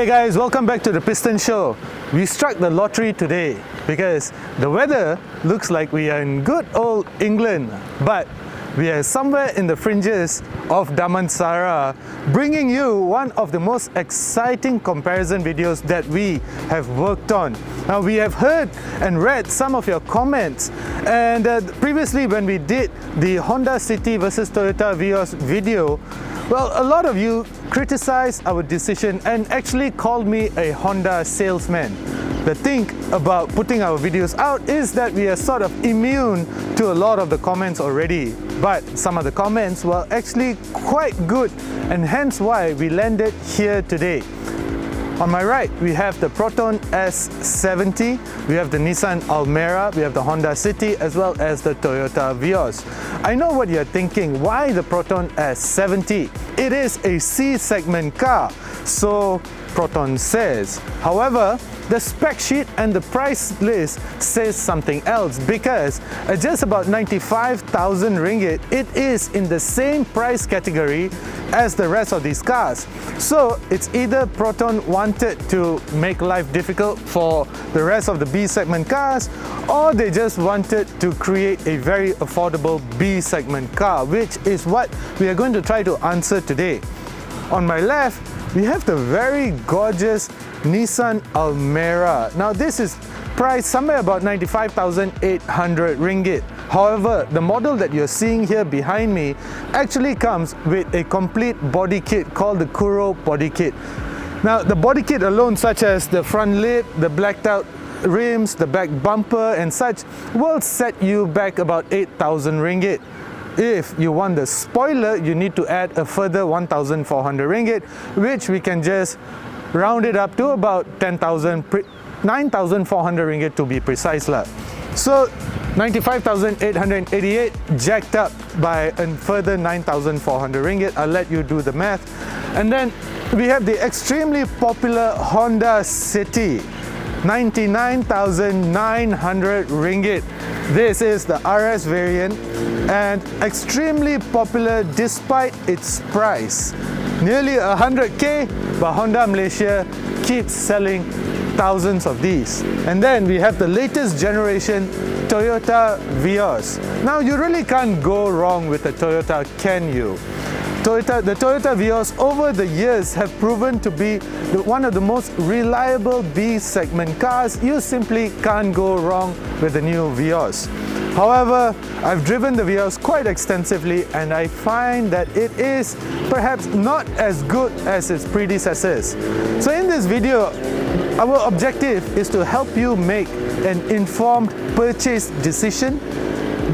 guys, welcome back to the Piston Show. We struck the lottery today because the weather looks like we are in good old England, but we are somewhere in the fringes of Damansara, bringing you one of the most exciting comparison videos that we have worked on. Now, we have heard and read some of your comments, and previously when we did the Honda City versus Toyota Vios video, well, a lot of you criticized our decision and actually called me a Honda salesman. The thing about putting our videos out is that we are sort of immune to a lot of the comments already, but some of the comments were actually quite good, and hence why we landed here today. On my right, we have the Proton S70, we have the Nissan Almera, we have the Honda City, as well as the Toyota Vios. I know what you're thinking, why the Proton S70? It is a C-segment car, so Proton says. However, the spec sheet and the price list says something else, because at just about 95,000 ringgit, it is in the same price category as the rest of these cars. So it's either Proton wanted to make life difficult for the rest of the B segment cars, or they just wanted to create a very affordable B segment car, which is what we are going to try to answer today. On my left, we have the very gorgeous Nissan Almera. Now, this is priced somewhere about 95,800 ringgit. However, the model that you're seeing here behind me actually comes with a complete body kit called the Kuro body kit. Now, the body kit alone, such as the front lip, the blacked out rims, the back bumper and such, will set you back about 8,000 ringgit. If you want the spoiler, you need to add a further 1,400 ringgit, which we can just round it up to about 9,400 ringgit to be precise. So 95,888 jacked up by a further 9,400 ringgit. I'll let you do the math. And then we have the extremely popular Honda City, 99,900 ringgit. This is the RS variant and extremely popular despite its price. Nearly 100k, but Honda Malaysia keeps selling thousands of these. And then we have the latest generation Toyota Vios. Now, you really can't go wrong with the Toyota, can you? The Toyota Vios over the years have proven to be one of the most reliable B segment cars. You simply can't go wrong with the new Vios. However, I've driven the Vios quite extensively and I find that it is perhaps not as good as its predecessors. So in this video, our objective is to help you make an informed purchase decision,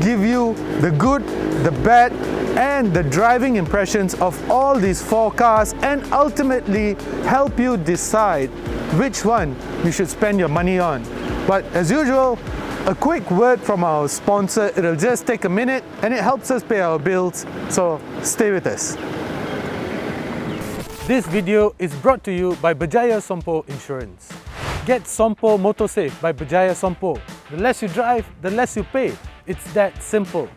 give you the good, the bad, and the driving impressions of all these four cars, and ultimately help you decide which one you should spend your money on. But as usual, a quick word from our sponsor. It'll just take a minute and it helps us pay our bills, so stay with us. This video is brought to you by Berjaya Sompo Insurance. Get Sompo Motosafe by Berjaya Sompo. The less you drive, the less you pay. It's that simple.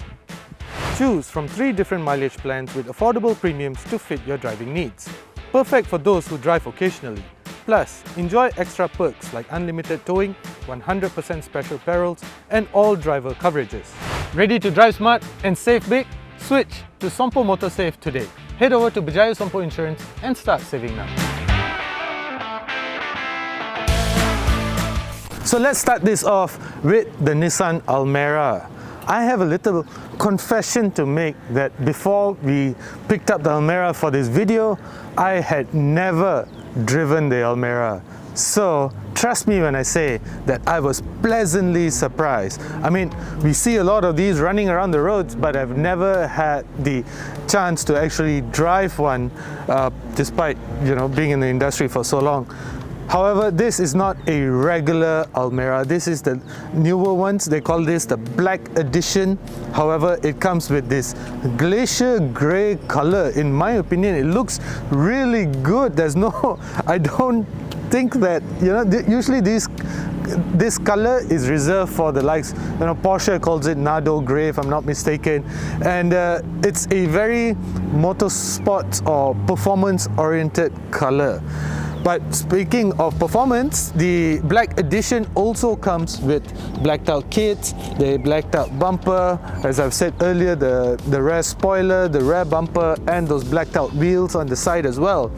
Choose from 3 different mileage plans with affordable premiums to fit your driving needs. Perfect for those who drive occasionally. Plus, enjoy extra perks like unlimited towing, 100% special perils, and all driver coverages. Ready to drive smart and save big? Switch to Sompo Motosafe today. Head over to Berjaya Sompo Insurance and start saving now. So let's start this off with the Nissan Almera. I have a little confession to make that before we picked up the Almera for this video, I had never driven the Almera. So trust me when I say that I was pleasantly surprised. I mean, we see a lot of these running around the roads, but I've never had the chance to actually drive one, despite being in the industry for so long. However, this is not a regular Almera. This is the newer ones. They call this the Black Edition. However, it comes with this glacier grey color. In my opinion, it looks really good. I don't think that, usually this color is reserved for the likes, Porsche calls it Nardo Grey if I'm not mistaken, and it's a very motorsport or performance oriented color. But speaking of performance, the Black Edition also comes with blacked out kits, the blacked out bumper, as I've said earlier, the rear spoiler, the rear bumper, and those blacked out wheels on the side as well.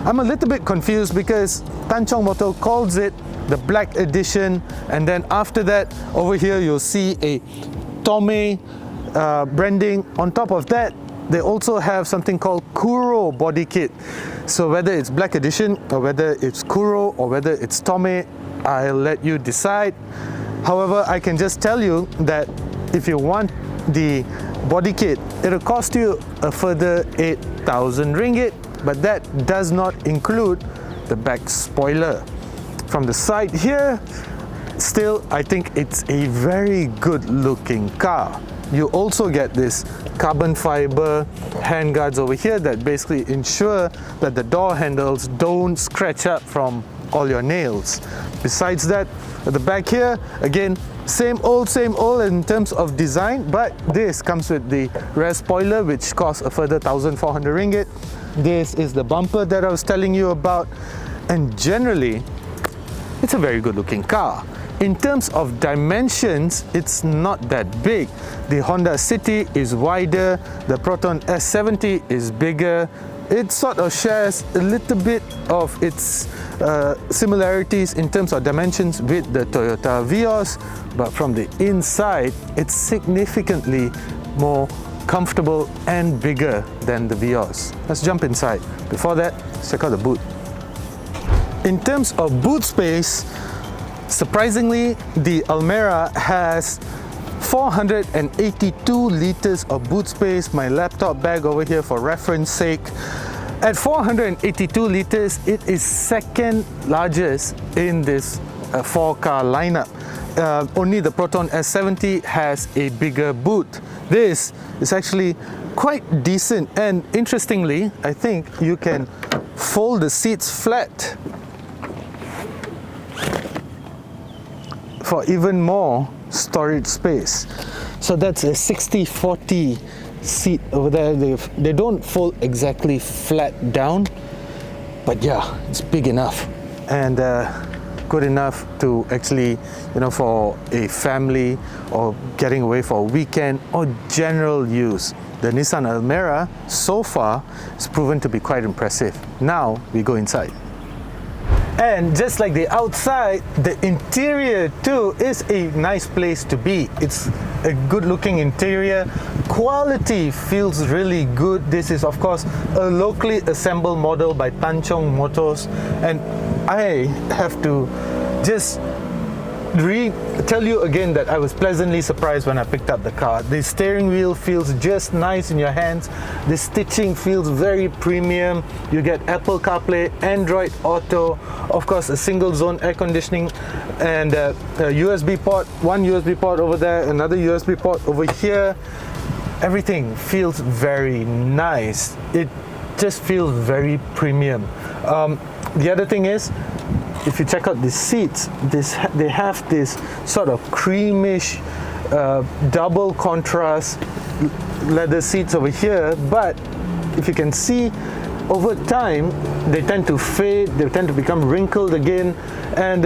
I'm a little bit confused because Tan Chong Motor calls it the Black Edition, and then after that, over here you'll see a Tome branding. On top of that, they also have something called Kuro body kit. So whether it's Black Edition or whether it's Kuro or whether it's Tome, I'll let you decide. However, I can just tell you that if you want the body kit, it'll cost you a further 8,000 ringgit, but that does not include the back spoiler. From the side here, still I think it's a very good looking car. You also get this carbon fiber handguards over here that basically ensure that the door handles don't scratch up from all your nails. Besides that, at the back here, again, same old in terms of design, but this comes with the rear spoiler, which costs a further 1,400 ringgit. This is the bumper that I was telling you about, and generally, it's a very good looking car. In terms of dimensions, it's not that big. The Honda City is wider, the Proton S70 is bigger. It sort of shares a little bit of its similarities in terms of dimensions with the Toyota Vios, but from the inside, it's significantly more comfortable and bigger than the Vios. Let's jump inside. Before that, let's check out the boot. In terms of boot space, surprisingly, the Almera has 482 liters of boot space. My laptop bag over here for reference sake. At 482 liters, it is second largest in this 4-car lineup. Only the Proton S70 has a bigger boot. This is actually quite decent, and interestingly, I think you can fold the seats flat for even more storage space. So that's a 60-40 seat over there. They don't fold exactly flat down, but yeah, it's big enough and good enough to actually, you know, for a family or getting away for a weekend or general use. The Nissan Almera so far has proven to be quite impressive. Now we go inside. And just like the outside, the interior too is a nice place to be. It's a good looking interior. Quality feels really good. This is of course a locally assembled model by Tan Chong Motors, and I have to just tell you again that I was pleasantly surprised when I picked up the car. The steering wheel feels just nice in your hands. The stitching feels very premium. You get Apple CarPlay, Android Auto, of course a single zone air conditioning, and a USB port, one USB port over there, another USB port over here. Everything feels very nice. It just feels very premium. The other thing is, if you check out the seats, they have this sort of creamish double contrast leather seats over here, but if you can see, over time they tend to fade, they tend to become wrinkled again, and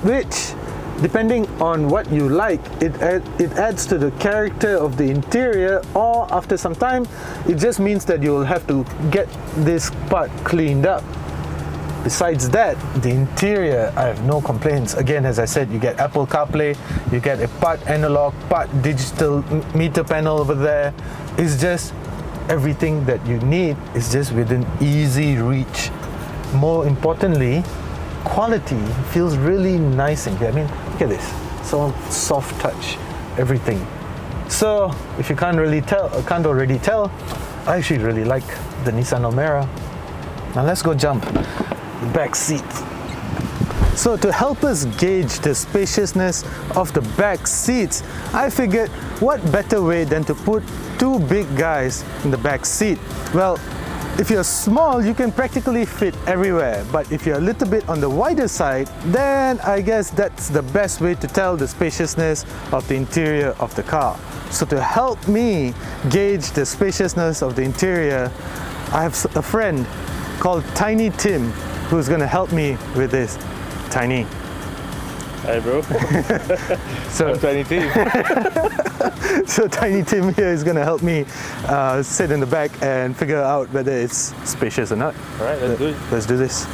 which, depending on what you like, it adds to the character of the interior, or after some time it just means that you'll have to get this part cleaned up. Besides that, the interior, I have no complaints. Again, as I said, you get Apple CarPlay, you get a part analog, part digital meter panel over there. It's just everything that you need is just within easy reach. More importantly, quality feels really nice in here. I mean, look at this. So soft touch, everything. So if you can't already tell, I actually really like the Nissan Almera. Now let's go jump. Back seat. So to help us gauge the spaciousness of the back seats, I figured what better way than to put two big guys in the back seat. Well, if you're small, you can practically fit everywhere, but if you're a little bit on the wider side, then I guess that's the best way to tell the spaciousness of the interior of the car. So to help me gauge the spaciousness of the interior, I have a friend called Tiny Tim. who's going to help me with this. Tiny. Hi bro. So I'm Tiny Tim. So Tiny Tim here is going to help me sit in the back and figure out whether it's spacious or not. Alright, let's do it. Let's do this.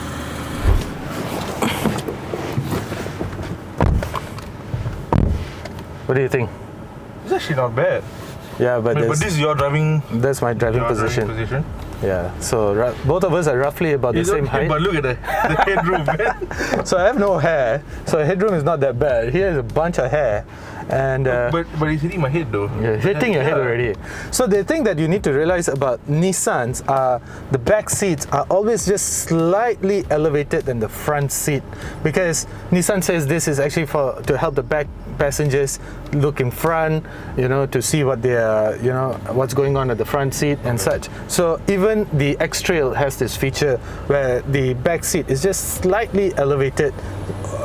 What do you think? It's actually not bad. Yeah, but This is your driving. that's my driving position. Yeah, so both of us are roughly about the same height. But look at the headroom, man. So I have no hair, so headroom is not that bad. Here is a bunch of hair, and But it's hitting my head though. you're hitting your head Yeah. already. So the thing that you need to realize about Nissans are the back seats are always just slightly elevated than the front seat, because Nissan says this is actually to help the back passengers look in front, to see what what's going on at the front seat and such. So even the X-Trail has this feature where the back seat is just slightly elevated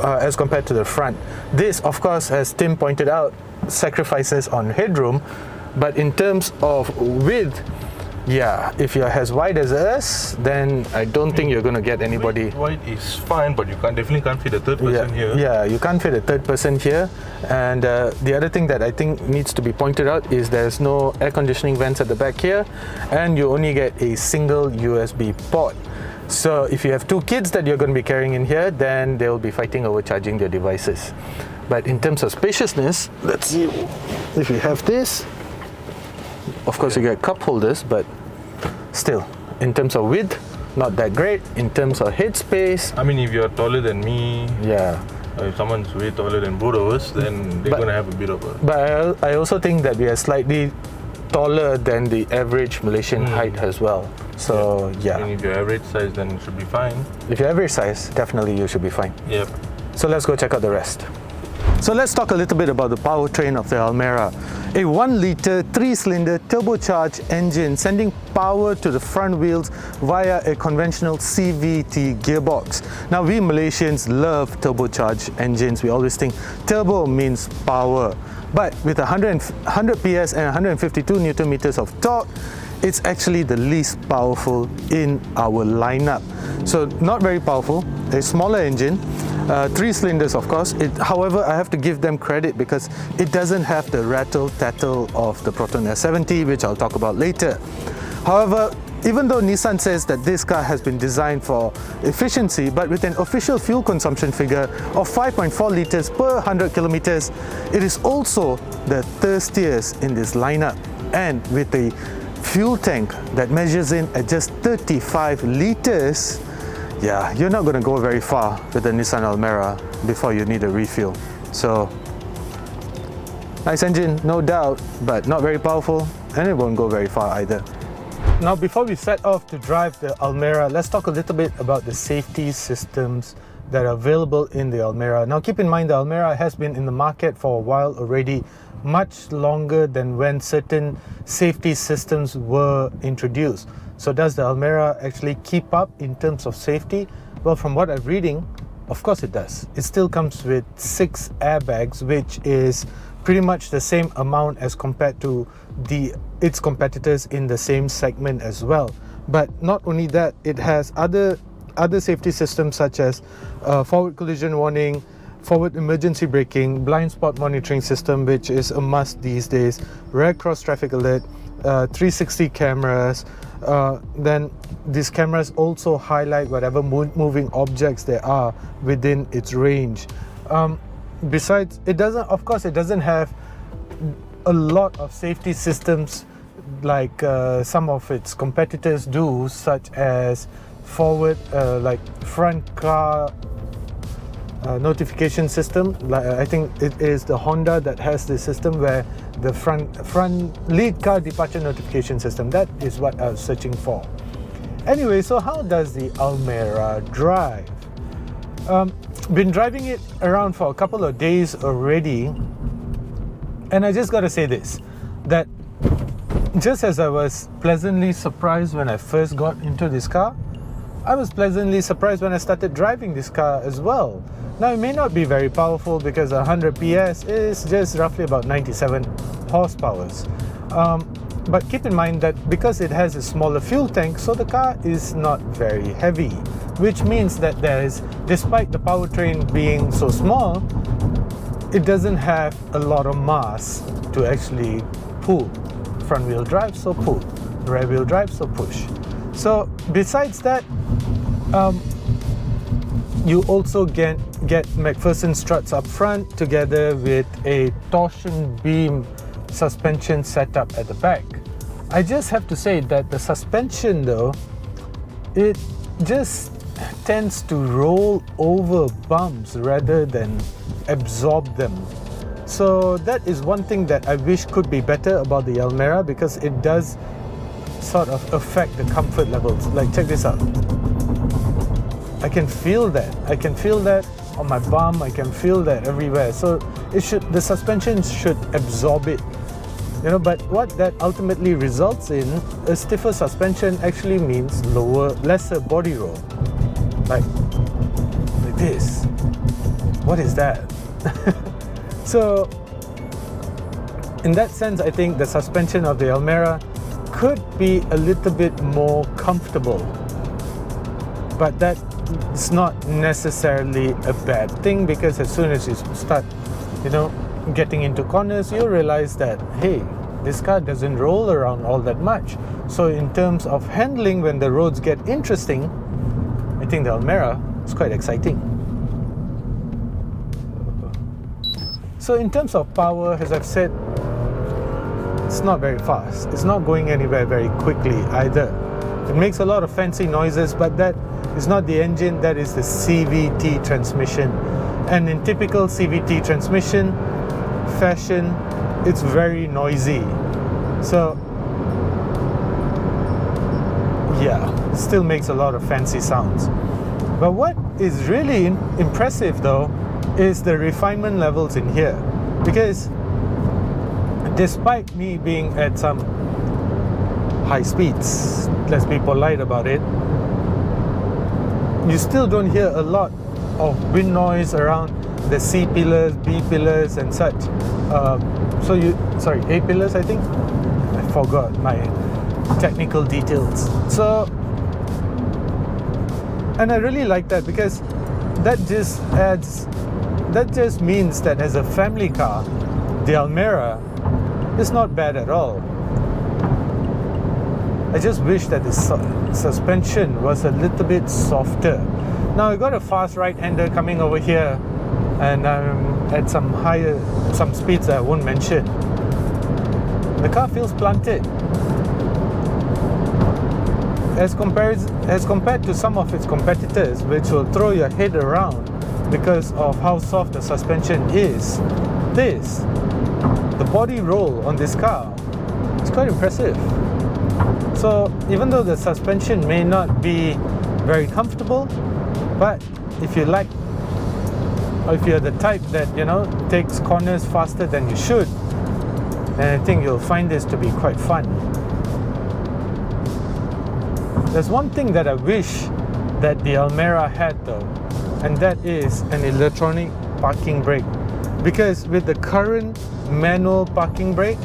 as compared to the front. This, of course, as Tim pointed out, sacrifices on headroom, but in terms of width, yeah, if you're as wide as us, then I don't think you're going to get anybody. Wide is fine, but you definitely can't fit a third person here. Yeah, you can't fit a third person here. And the other thing that I think needs to be pointed out is there's no air conditioning vents at the back here, and you only get a single USB port. So if you have two kids that you're going to be carrying in here, then they'll be fighting over charging their devices. But in terms of spaciousness, let's see if you have this. Of course, you get cup holders, but still, in terms of width, not that great. In terms of head space, I mean, if you're taller than me, yeah. if someone's way taller than both of us, then they're going to have a bit of a... But I also think that we are slightly taller than the average Malaysian height as well. So, yeah. I mean, if you're average size, then it should be fine. If you're average size, definitely you should be fine. Yep. So let's go check out the rest. So let's talk a little bit about the powertrain of the Almera. A 1-litre 3-cylinder turbocharged engine sending power to the front wheels via a conventional CVT gearbox. Now we Malaysians love turbocharged engines. We always think turbo means power. But with 100 PS and 152 Newton meters of torque, it's actually the least powerful in our lineup. So not very powerful, a smaller engine. 3 cylinders, of course. However, I have to give them credit because it doesn't have the rattle-tattle of the Proton S70, which I'll talk about later. However, even though Nissan says that this car has been designed for efficiency, but with an official fuel consumption figure of 5.4 litres per 100 kilometers, it is also the thirstiest in this lineup. And with a fuel tank that measures in at just 35 litres, yeah, you're not going to go very far with the Nissan Almera before you need a refuel. So, nice engine, no doubt, but not very powerful, and it won't go very far either. Now, before we set off to drive the Almera, let's talk a little bit about the safety systems that are available in the Almera. Now, keep in mind the Almera has been in the market for a while already, much longer than when certain safety systems were introduced. So does the Almera actually keep up in terms of safety? Well, from what I'm reading, of course it does. It still comes with 6 airbags, which is pretty much the same amount as compared to its competitors in the same segment as well. But not only that, it has other safety systems such as forward collision warning, forward emergency braking, blind spot monitoring system, which is a must these days, rear cross traffic alert, 360 cameras. Then these cameras also highlight whatever moving objects there are within its range. Besides, it doesn't have a lot of safety systems like some of its competitors do, such as forward, like front car notification system. Like I think it is the Honda that has this system where the front lead car departure notification system. That is what I was searching for. Anyway, so how does the Almera drive? Been driving it around for a couple of days already, and I just gotta say this, that just as I was pleasantly surprised when I first got into this car, I was pleasantly surprised when I started driving this car as well. Now, it may not be very powerful because 100 PS is just roughly about 97 horsepower. But keep in mind that because it has a smaller fuel tank, so the car is not very heavy, which means that despite the powertrain being so small, it doesn't have a lot of mass to actually pull. Front wheel drive, so pull. Rear wheel drive, so push. So besides that, you also get McPherson struts up front together with a torsion beam suspension setup at the back. I just have to say that the suspension though, it just tends to roll over bumps rather than absorb them. So that is one thing that I wish could be better about the Almera, because it does sort of affect the comfort levels. Like, check this out. I can feel that. I can feel that on my bum. I can feel that everywhere. So the suspension should absorb it. You know, but what that ultimately results in, a stiffer suspension actually means lesser body roll. Like this. What is that? So, in that sense, I think the suspension of the Almera could be a little bit more comfortable. But that is not necessarily a bad thing, because as soon as you start, getting into corners, you realize that, hey, this car doesn't roll around all that much. So in terms of handling when the roads get interesting, I think the Almera is quite exciting. So in terms of power, as I've said, it's not very fast. It's not going anywhere very quickly either. It makes a lot of fancy noises, but that is not the engine, that is the CVT transmission. And in typical CVT transmission fashion, it's very noisy. So yeah, it still makes a lot of fancy sounds. But what is really impressive though is the refinement levels in here, because despite me being at some high speeds, let's be polite about it, you still don't hear a lot of wind noise around the C pillars, B pillars and such. A pillars I think? I forgot my technical details. So, and I really like that, because that just means that as a family car, the Almera is not bad at all. I just wish that the suspension was a little bit softer. Now I got a fast right-hander coming over here, and I'm at some speeds that I won't mention. The car feels planted. As compared to some of its competitors, which will throw your head around because of how soft the suspension is, the body roll on this car is quite impressive. So even though the suspension may not be very comfortable, but if you like, or if you're the type that takes corners faster than you should, then I think you'll find this to be quite fun. There's one thing that I wish that the Almera had though, and that is an electronic parking brake. Because with the current manual parking brake,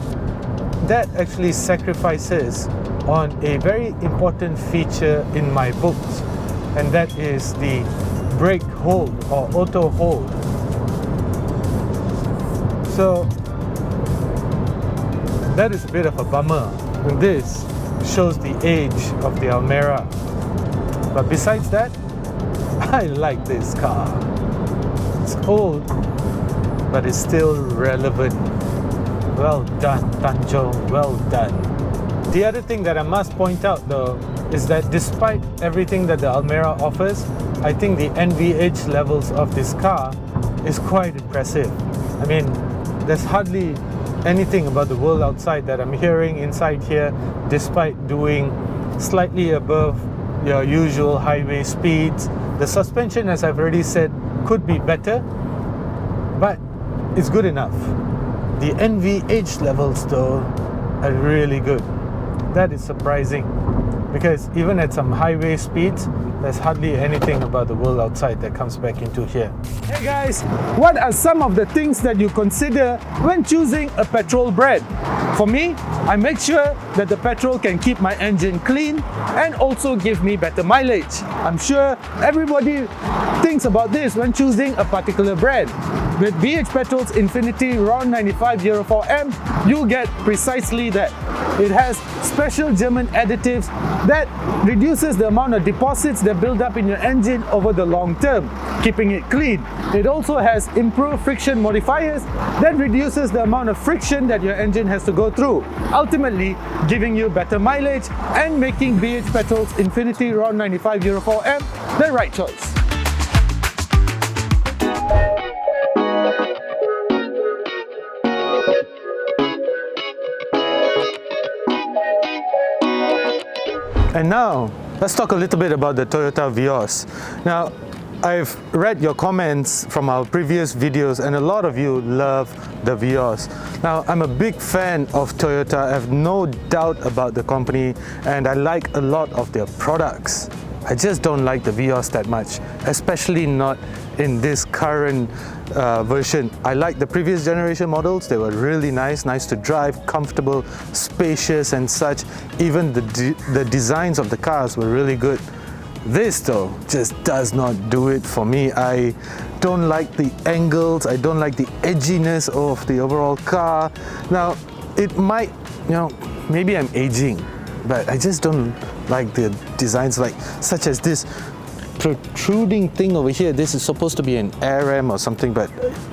that actually sacrifices on a very important feature in my books, and that is the brake hold or auto hold. So that is a bit of a bummer, and this shows the age of the Almera. But besides that, I like this car. It's old, but it's still relevant. Well done, Tanjong, well done. The other thing that I must point out though is that despite everything that the Almera offers, I think the NVH levels of this car is quite impressive. I mean, there's hardly anything about the world outside that I'm hearing inside here, despite doing slightly above your usual highway speeds. The suspension, as I've already said, could be better, but it's good enough. The NVH levels though are really good. That is surprising, because even at some highway speeds, there's hardly anything about the world outside that comes back into here. Hey guys, what are some of the things that you consider when choosing a petrol brand? For me, I make sure that the petrol can keep my engine clean and also give me better mileage. I'm sure everybody thinks about this when choosing a particular brand. With BH Petrol's Infinity RON 9504M, you get precisely that. It has special German additives that reduces the amount of deposits that build up in your engine over the long term, keeping it clean. It also has improved friction modifiers that reduces the amount of friction that your engine has to go through, ultimately giving you better mileage and making BH Petrol's Infinity RON 9504M the right choice. And now, let's talk a little bit about the Toyota Vios. Now, I've read your comments from our previous videos and a lot of you love the Vios. Now, I'm a big fan of Toyota, I have no doubt about the company and I like a lot of their products. I just don't like the Vios that much, especially not in this current version. I like the previous generation models. They were really nice to drive, comfortable, spacious and such. Even the designs of the cars were really good. This though just does not do it for me. I don't like the angles, I don't like the edginess of the overall car. Now, it might, maybe I'm aging, but I just don't like the designs such as this protruding thing over here. This is supposed to be an RM or something, but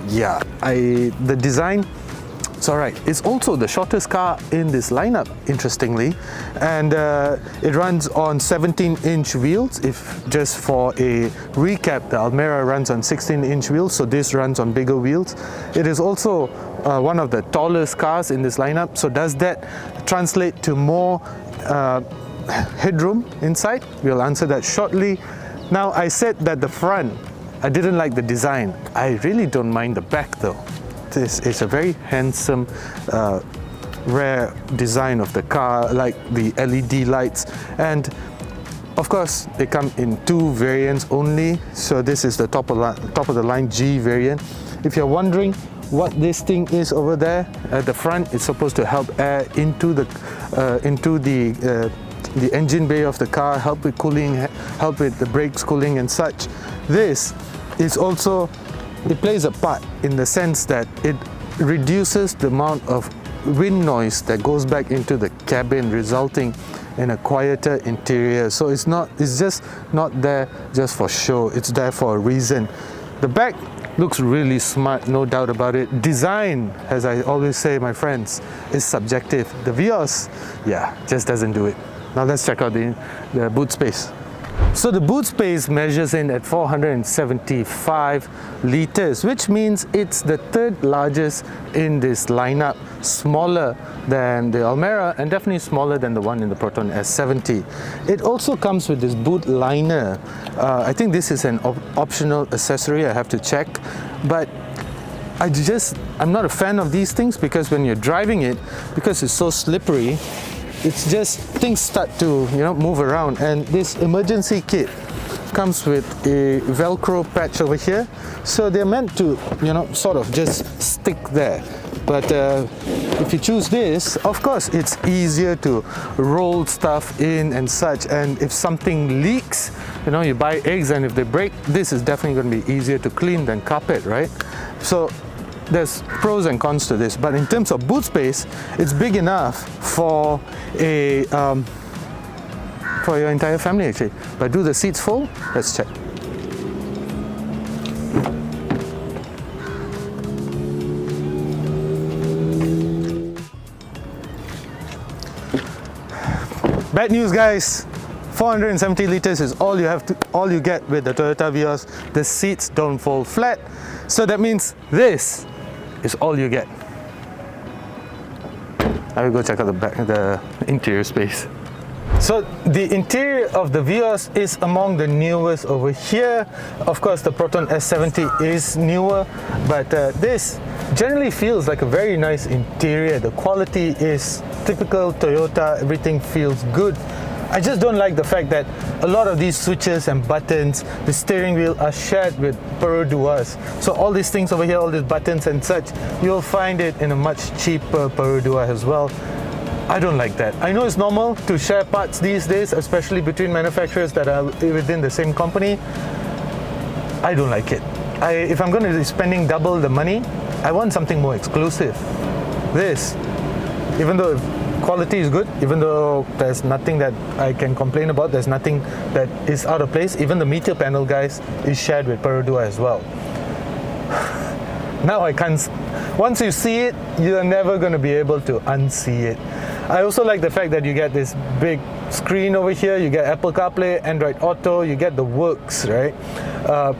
yeah, the design, it's alright. It's also the shortest car in this lineup, interestingly, and it runs on 17-inch wheels. If just for a recap, the Almera runs on 16-inch wheels, so this runs on bigger wheels. It is also one of the tallest cars in this lineup, so does that translate to more headroom inside? We'll answer that shortly. Now, I said that the front, I didn't like the design. I really don't mind the back though. This is a very handsome, rare design of the car, like the LED lights. And of course, they come in two variants only. So this is the top of the line G variant. If you're wondering what this thing is over there at the front, it's supposed to help air into the engine bay of the car, help with cooling, help with the brakes cooling and such. This is also, it plays a part in the sense that it reduces the amount of wind noise that goes back into the cabin, resulting in a quieter interior. So it's just not there just for show, it's there for a reason. The back looks really smart, no doubt about it. Design, as I always say, my friends, is subjective. The Vios, yeah, just doesn't do it. Now let's check out the boot space. So the boot space measures in at 475 liters, which means it's the third largest in this lineup, smaller than the Almera and definitely smaller than the one in the Proton S70. It also comes with this boot liner. I think this is an optional accessory, I have to check, but I'm not a fan of these things because when you're driving it, because it's so slippery, it's just things start to move around. And this emergency kit comes with a Velcro patch over here, so they're meant to sort of just stick there. But if you choose this, of course it's easier to roll stuff in and such, and if something leaks, you buy eggs and if they break, this is definitely going to be easier to clean than carpet, right? So there's pros and cons to this, but in terms of boot space, it's big enough for for your entire family actually. But do the seats full? Let's check. Bad news, guys. 470 liters is all you get with the Toyota Vios. The seats don't fold flat, so that means this is all you get. I will go check out the interior space. So the interior of the Vios is among the newest over here. Of course, the Proton S70 is newer, but this generally feels like a very nice interior. The quality is typical Toyota, everything feels good. I just don't like the fact that a lot of these switches and buttons, the steering wheel are shared with Perodua. So all these things over here, all these buttons and such, you'll find it in a much cheaper Perodua as well. I don't like that. I know it's normal to share parts these days, especially between manufacturers that are within the same company. I don't like it. If I'm going to be spending double the money, I want something more exclusive. This, even though quality is good, even though there's nothing that I can complain about, there's nothing that is out of place, even the meter panel, guys, is shared with Perodua as well. Now I can't, once you see it, you're never going to be able to unsee it. I also like the fact that you get this big screen over here, you get Apple CarPlay, Android Auto, you get the works, right?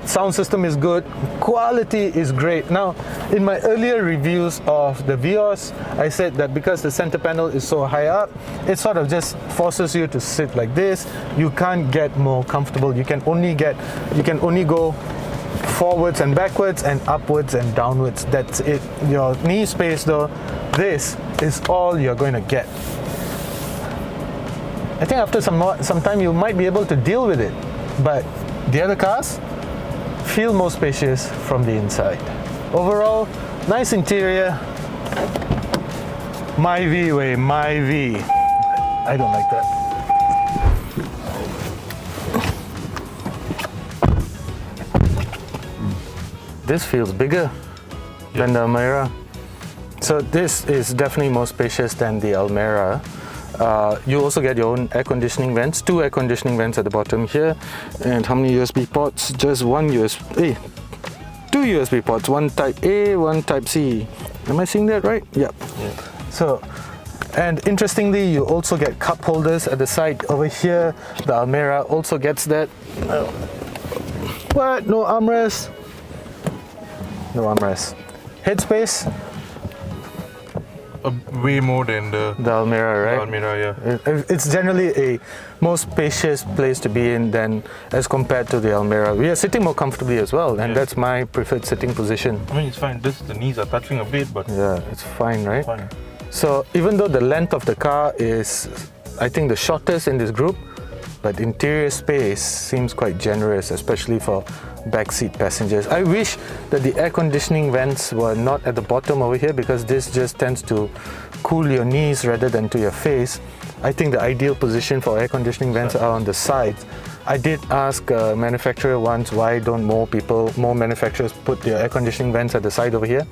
Sound system is good, quality is great. Now, in my earlier reviews of the Vios, I said that because the center panel is so high up, it sort of just forces you to sit like this. You can't get more comfortable. You can only go forwards and backwards and upwards and downwards. That's it. Your knee space though, this is all you're going to get. I think after some time you might be able to deal with it, but the other cars feel more spacious from the inside. Overall, nice interior. My V way, my V. I don't like that. This feels bigger than the Almera. So this is definitely more spacious than the Almera. You also get your own air conditioning vents, 2 air conditioning vents at the bottom here. And how many USB ports? Just 1 USB, 2 USB ports, 1 type A, 1 type C. Am I seeing that right? Yep. Yeah. So, and interestingly, you also get cup holders at the side over here. The Almera also gets that. What? No armrest? No armrest. Headspace? Way more than the Almera, right? The Almera, yeah. It's generally a more spacious place to be in than as compared to the Almera. We are sitting more comfortably as well, and that's my preferred sitting position. I mean, it's fine. The knees are touching a bit, but yeah, it's fine, right? Fine. So even though the length of the car is, I think, the shortest in this group, but interior space seems quite generous, especially for backseat passengers. I wish that the air conditioning vents were not at the bottom over here, because this just tends to cool your knees rather than to your face. I think the ideal position for air conditioning vents are on the sides. I did ask a manufacturer once, why don't more manufacturers put their air conditioning vents at the side over here?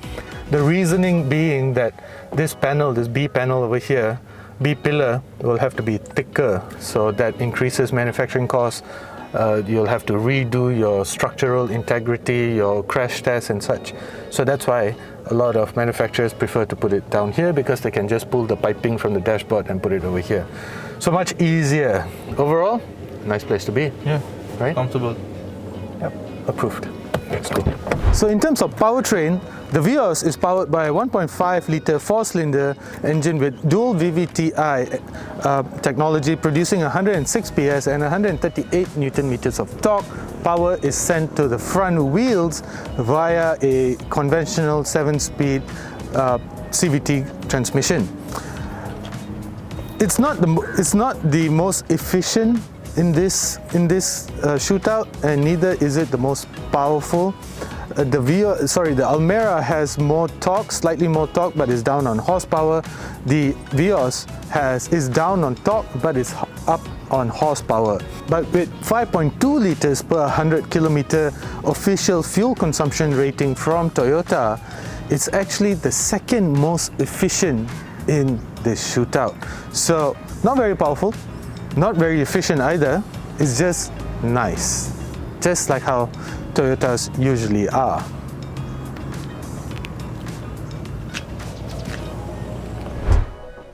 The reasoning being that this panel, this B panel over here, B pillar, will have to be thicker, so that increases manufacturing costs. You'll have to redo your structural integrity, your crash tests and such. So that's why a lot of manufacturers prefer to put it down here, because they can just pull the piping from the dashboard and put it over here. So much easier. Overall, nice place to be. Yeah, right? Comfortable. Yep, approved. Let's go. So in terms of powertrain, the Vios is powered by a 1.5-litre 4-cylinder engine with dual VVTi technology, producing 106 PS and 138 Newton-meters of torque. Power is sent to the front wheels via a conventional 7-speed CVT transmission. It's not the most efficient in this shootout, and neither is it the most powerful. The Almera has more torque, slightly more torque, but is down on horsepower. The Vios is down on torque, but is up on horsepower. But with 5.2 liters per 100 kilometer official fuel consumption rating from Toyota, it's actually the second most efficient in this shootout. So not very powerful, not very efficient either. It's just nice, just like how Toyotas usually are.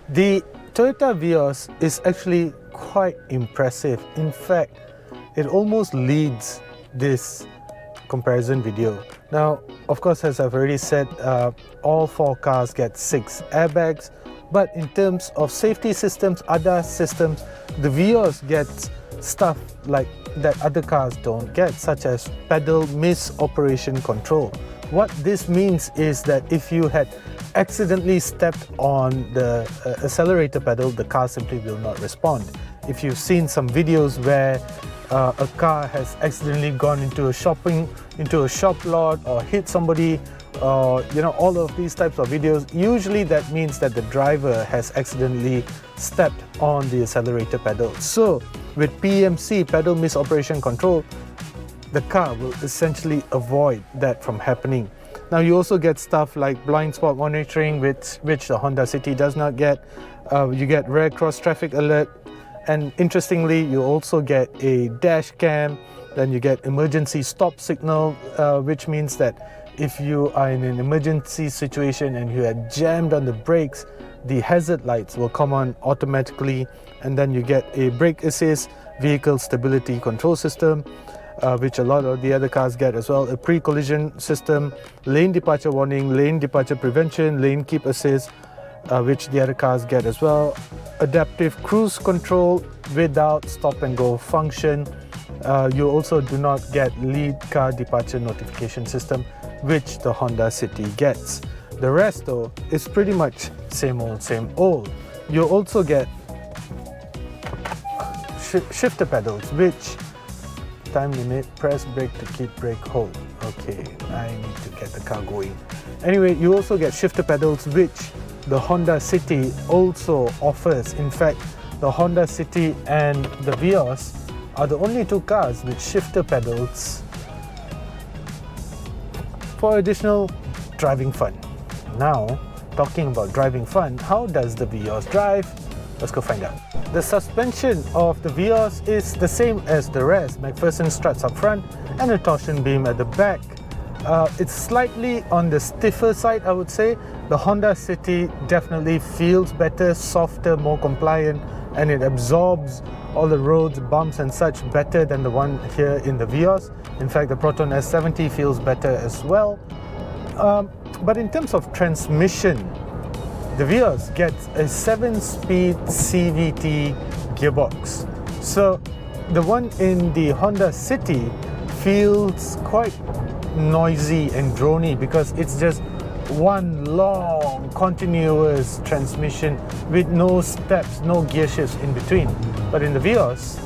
The Toyota Vios is actually quite impressive. In fact, it almost leads this comparison video. Now, of course, as I've already said, all 4 cars get 6 airbags, but in terms of safety systems, ADAS systems, the Vios gets stuff like that other cars don't get, such as pedal misoperation control. What this means is that if you had accidentally stepped on the accelerator pedal, the car simply will not respond. if you've seen some videos where a car has accidentally gone into a shop lot or hit somebody, all of these types of videos, usually that means that the driver has accidentally stepped on the accelerator pedal. So with PMC, pedal misoperation control, the car will essentially avoid that from happening. Now you also get stuff like blind spot monitoring, which the Honda City does not get. You get rear cross traffic alert, and interestingly you also get a dash cam. Then you get emergency stop signal, which means that if you are in an emergency situation and you are jammed on the brakes, the hazard lights will come on automatically. And then you get a brake assist, vehicle stability control system, which a lot of the other cars get as well, a pre-collision system, lane departure warning, lane departure prevention, lane keep assist, which the other cars get as well, adaptive cruise control without stop and go function. You also do not get lead car departure notification system, which the Honda City gets. The rest though is pretty much same old. You also get shifter pedals, which time limit, press brake to keep brake hold. Okay, I need to get the car going. Anyway, you also get shifter pedals, which the Honda City also offers. In fact, the Honda City and the Vios are the only two cars with shifter pedals for additional driving fun. Now, talking about driving fun, how does the Vios drive? Let's go find out. The suspension of the Vios is the same as the rest. McPherson struts up front and a torsion beam at the back. It's slightly on the stiffer side, I would say. The Honda City definitely feels better, softer, more compliant, and it absorbs all the roads, bumps and such better than the one here in the Vios. In fact, the Proton S70 feels better as well. But in terms of transmission, the Vios gets a 7-speed CVT gearbox. So the one in the Honda City feels quite noisy and drony because it's just one long continuous transmission with no steps, no gear shifts in between. But in the Vios,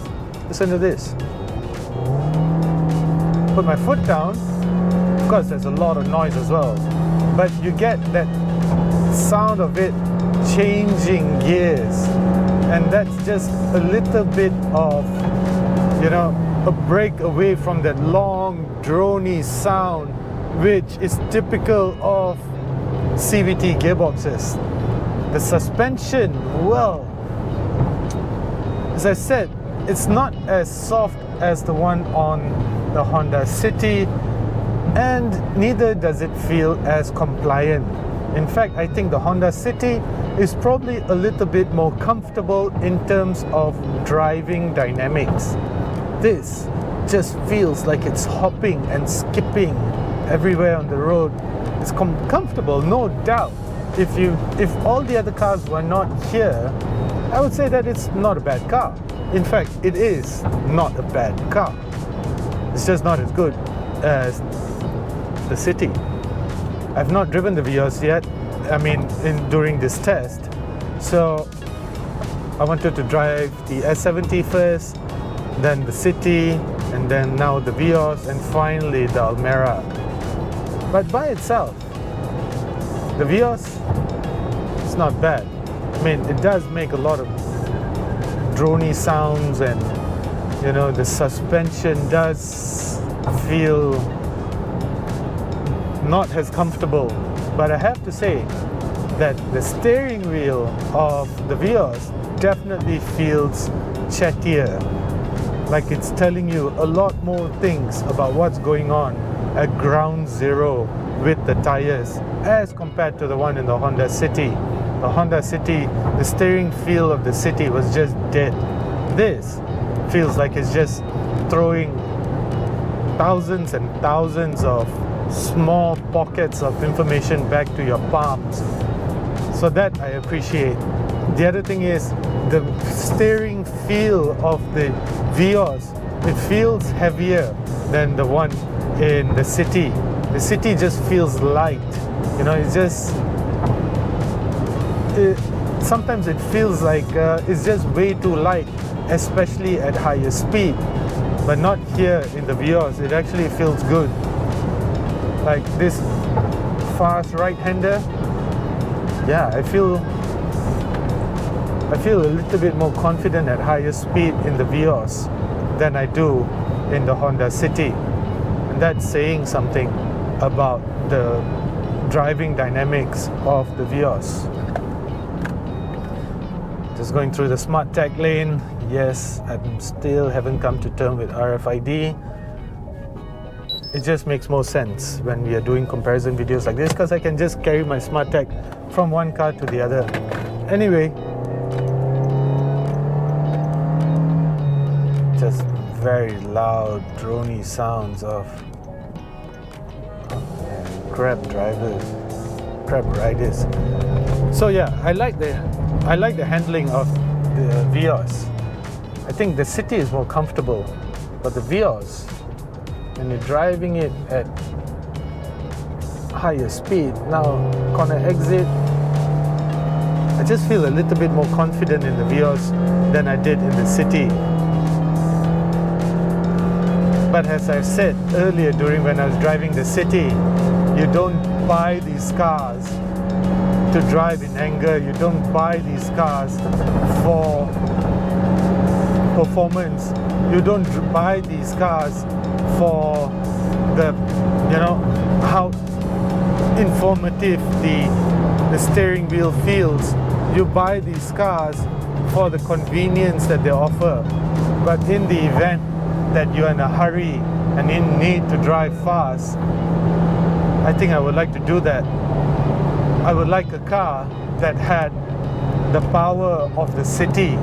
listen to this. Put my foot down, of course there's a lot of noise as well, but you get that sound of it changing gears, and that's just a little bit of, a break away from that long drony sound which is typical of CVT gearboxes. The suspension, well, as I said, it's not as soft as the one on the Honda City, and neither does it feel as compliant. In fact, I think the Honda City is probably a little bit more comfortable in terms of driving dynamics. This just feels like it's hopping and skipping everywhere on the road. It's comfortable, no doubt. If all the other cars were not here, I would say that it's not a bad car. In fact, it is not a bad car. It's just not as good as the City. I've not driven the Vios yet, during this test. So I wanted to drive the S70 first, then the City, and then now the Vios, and finally the Almera. But by itself, the Vios, it's not bad. It does make a lot of drony sounds, and the suspension does feel not as comfortable. But I have to say that the steering wheel of the Vios definitely feels chattier, like it's telling you a lot more things about what's going on at ground zero with the tires as compared to the one in the Honda City. The Honda City, the steering feel of the City was just dead. This feels like it's just throwing thousands and thousands of small pockets of information back to your palms. So that I appreciate. The other thing is the steering feel of the Vios. It feels heavier than the one in the City. The City just feels light. It's just sometimes it feels like it's just way too light, especially at higher speed. But not here in the Vios. It actually feels good. Like this fast right-hander, yeah, I feel a little bit more confident at higher speed in the Vios than I do in the Honda City. And that's saying something about the driving dynamics of the Vios. Just going through the smart tag lane. Yes, I still haven't come to terms with RFID. It just makes more sense when we are doing comparison videos like this, because I can just carry my smart tag from one car to the other. Anyway, just very loud, drony sounds of Grab drivers, Grab riders. So yeah, I like the handling of the Vios. I think the City is more comfortable, but the Vios, when you're driving it at higher speed, now corner exit, I just feel a little bit more confident in the Vios than I did in the City. But as I've said earlier when I was driving the City, you don't buy these cars to drive in anger. You don't buy these cars for performance. You don't buy these cars for the, how informative the steering wheel feels. You buy these cars for the convenience that they offer. But in the event that you're in a hurry and in need to drive fast, I think I would like to do that. I would like a car that had the power of the City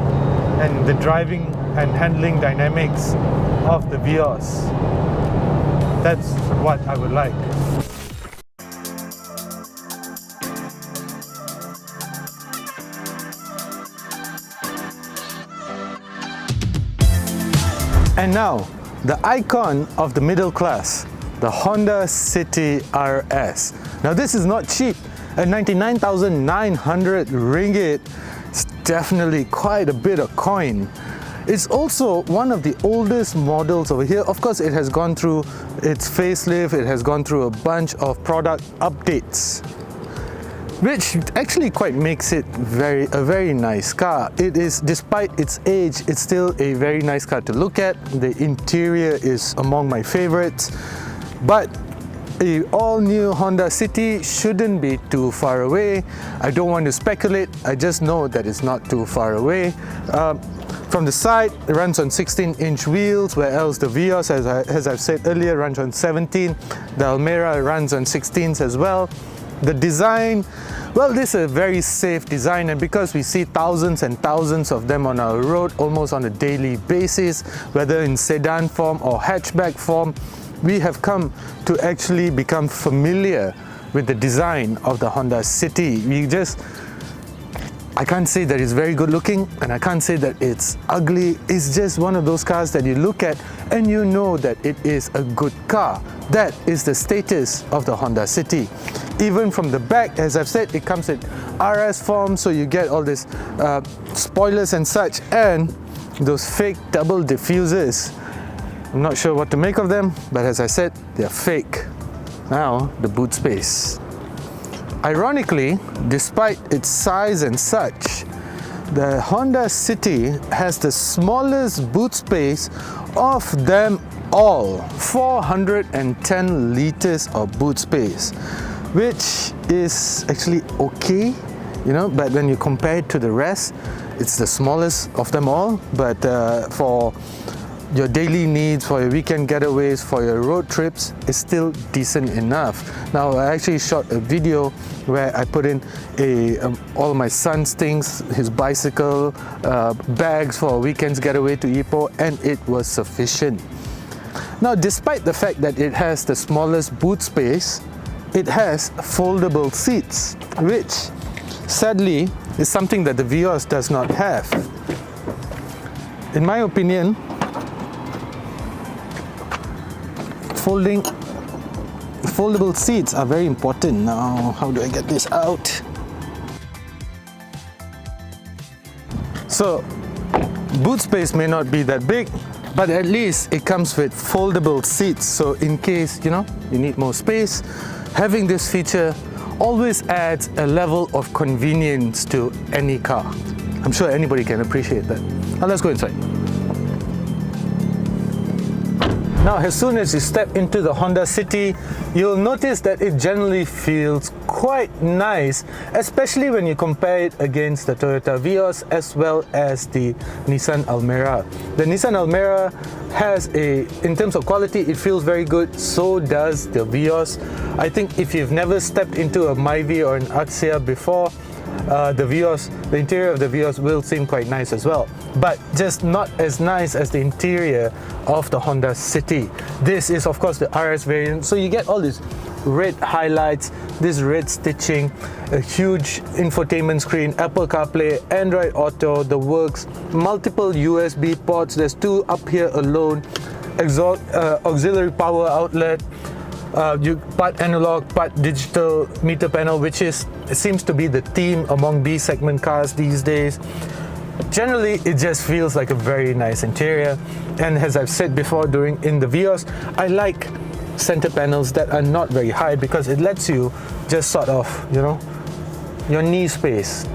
and the driving and handling dynamics of the Vios. That's what I would like. And now, the icon of the middle class, the Honda City RS. Now this is not cheap. At 99,900 ringgit, it's definitely quite a bit of coin. It's also one of the oldest models over here. Of course, it has gone through its facelift, it has gone through a bunch of product updates, which actually quite makes it a very nice car. It is, despite its age, it's still a very nice car to look at. The interior is among my favorites, but a all-new Honda City shouldn't be too far away. I don't want to speculate, I just know that it's not too far away. From the side, it runs on 16-inch wheels, whereas the Vios, as I've said earlier, runs on 17. The Almera runs on 16s as well. The design, well, this is a very safe design, and because we see thousands and thousands of them on our road almost on a daily basis, whether in sedan form or hatchback form, we have come to actually become familiar with the design of the Honda City. I can't say that it's very good looking, and I can't say that it's ugly. It's just one of those cars that you look at and you know that it is a good car. That is the status of the Honda City. Even from the back, as I've said, it comes in RS form, so you get all these spoilers and such, and those fake double diffusers. I'm not sure what to make of them, but as I said, they're fake. Now, the boot space. Ironically, despite its size and such, the Honda City has the smallest boot space of them all. 410 liters of boot space, which is actually okay, but when you compare it to the rest, it's the smallest of them all. But for your daily needs, for your weekend getaways, for your road trips, it's still decent enough. Now, I actually shot a video where I put in all my son's things, his bicycle, bags for a weekend's getaway to Ipoh, and it was sufficient. Now, despite the fact that it has the smallest boot space, it has foldable seats, which sadly is something that the Vios does not have. In my opinion, foldable seats are very important. Now, how do I get this out? So boot space may not be that big, but at least it comes with foldable seats. So in case, you need more space, having this feature always adds a level of convenience to any car. I'm sure anybody can appreciate that. Now let's go inside. Now, as soon as you step into the Honda City, you'll notice that it generally feels quite nice, especially when you compare it against the Toyota Vios as well as the Nissan Almera. The Nissan Almera has in terms of quality, it feels very good, so does the Vios. I think if you've never stepped into a Myvi or an Axia before, the interior of the Vios will seem quite nice as well, but just not as nice as the interior of the Honda City. This is of course the RS variant, so you get all these red highlights, this red stitching, a huge infotainment screen, Apple CarPlay, Android Auto, the works, multiple USB ports, there's 2 up here alone, auxiliary power outlet, part analog, part digital meter panel, which seems to be the theme among B-segment cars these days. Generally, it just feels like a very nice interior, and as I've said before in the Vios, I like center panels that are not very high because it lets you just sort of, your knee space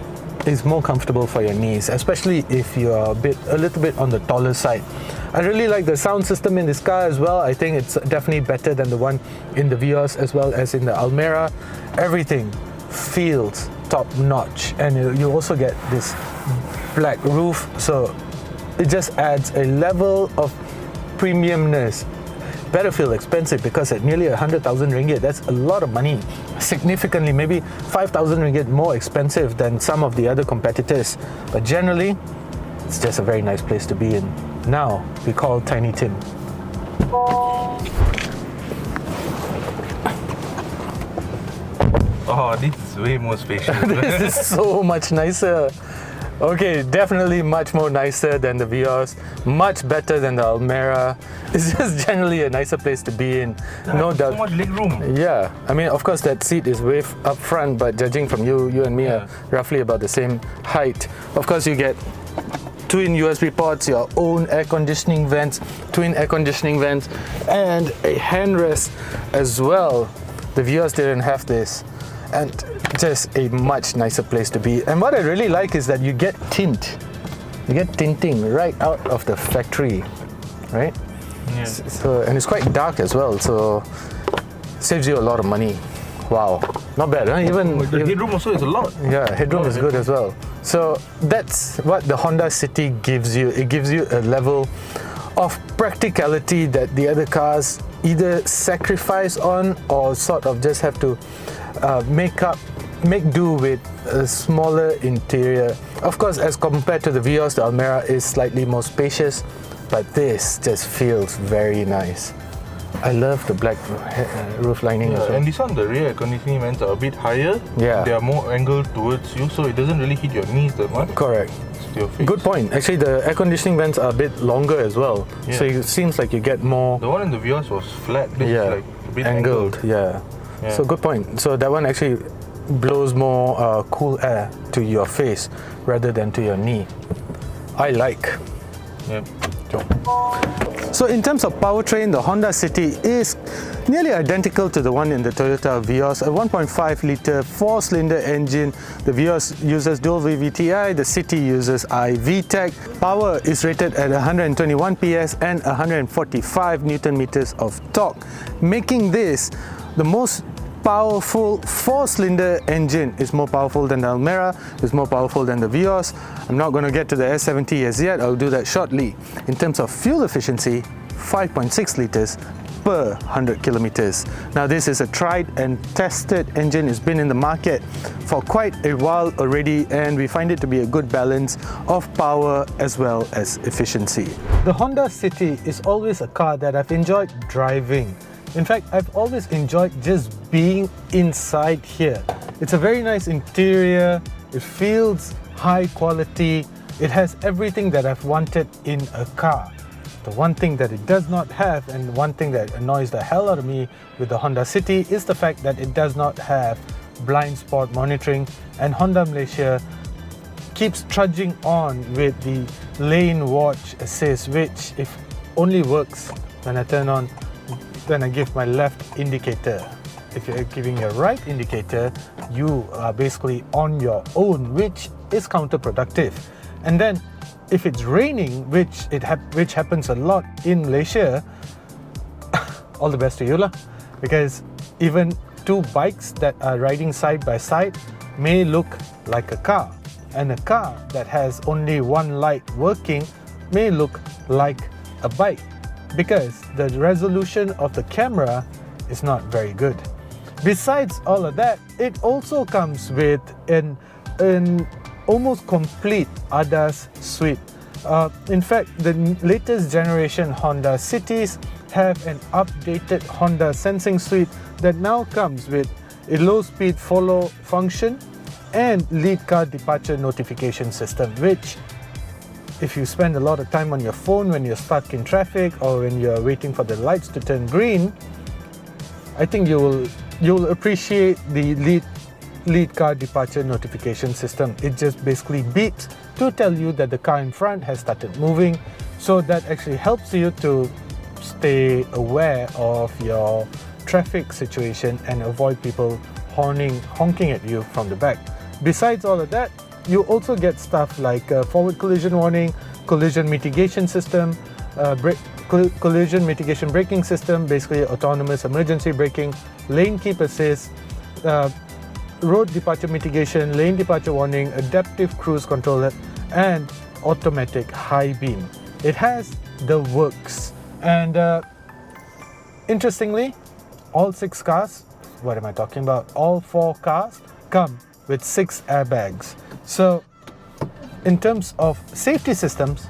is more comfortable for your knees, especially if you are a little bit on the taller side. I really like the sound system in this car as well. I think it's definitely better than the one in the Vios as well as in the Almera. Everything feels top notch, and you also get this black roof, so it just adds a level of premiumness. Better feel expensive because at nearly 100,000 ringgit, that's a lot of money. Significantly, maybe 5,000 ringgit more expensive than some of the other competitors. But generally, it's just a very nice place to be in. Now, we call Tiny Tim. Oh, this is way more spacious. This is so much nicer. Okay, definitely much more nicer than the Vios, much better than the Almera. It's just generally a nicer place to be in, no doubt. So much leg room. Yeah, I mean, of course that seat is way up front, but judging from you and me are roughly about the same height. Of course, you get twin USB ports, your own air conditioning vents, twin air conditioning vents, and a handrest as well. The Vios didn't have this, and just a much nicer place to be. And what I really like is that you get tint. You get tinting right out of the factory, right? Yeah. So, and it's quite dark as well, so saves you a lot of money. Wow, not bad, huh? The headroom also is a lot. Yeah, headroom is good as well. So that's what the Honda City gives you. It gives you a level of practicality that the other cars either sacrifice on or sort of just have to make do with a smaller interior. Of course, as compared to the Vios, the Almera is slightly more spacious, but this just feels very nice. I love the black roof lining as well. And this one, the rear conditioning vents are a bit higher. Yeah. They are more angled towards you, so it doesn't really hit your knees that much. Correct. It's to your face. Good point. Actually, the air conditioning vents are a bit longer as well, so it seems like you get more. The one in the Vios was flat. This is like a bit angled. Yeah. So good point. So that one actually blows more cool air to your face rather than to your knee. I like. Yep. So in terms of powertrain, the Honda City is nearly identical to the one in the Toyota Vios, a 1.5 litre 4-cylinder engine. The Vios uses dual VVTi, the City uses iVTEC. Power is rated at 121 PS and 145 Newton meters of torque, making this the most powerful 4-cylinder engine. Is more powerful than the Almera, is more powerful than the Vios. I'm not going to get to the S70 as yet, I'll do that shortly. In terms of fuel efficiency, 5.6 litres per 100 kilometers. Now this is a tried and tested engine. It's been in the market for quite a while already, and we find it to be a good balance of power as well as efficiency. The Honda City is always a car that I've enjoyed driving. In fact, I've always enjoyed just being inside here. It's a very nice interior, it feels high quality, it has everything that I've wanted in a car. The one thing that it does not have, and one thing that annoys the hell out of me with the Honda City, is the fact that it does not have blind spot monitoring, and Honda Malaysia keeps trudging on with the lane watch assist, which if only works when I turn on, when I give my left indicator. If you're giving your right indicator, you are basically on your own, which is counterproductive. And then if it's raining, which happens a lot in Malaysia, all the best to you lah, because even two bikes that are riding side by side may look like a car, and a car that has only one light working may look like a bike, because the resolution of the camera is not very good. Besides all of that, it also comes with an almost complete ADAS suite. In fact, the latest generation Honda Cities have an updated Honda sensing suite that now comes with a low-speed follow function and lead car departure notification system, which if you spend a lot of time on your phone when you're stuck in traffic or when you're waiting for the lights to turn green, I think you'll appreciate the lead car departure notification system. It just basically beeps to tell you that the car in front has started moving, so that actually helps you to stay aware of your traffic situation and avoid people honking at you from the back. Besides all of that, you also get stuff like forward collision warning, collision mitigation system, collision mitigation braking system, basically autonomous emergency braking, lane keep assist, road departure mitigation, lane departure warning, adaptive cruise control, and automatic high beam. It has the works. And interestingly, all 6 cars, what am I talking about? All 4 cars come with 6 airbags. So in terms of safety systems,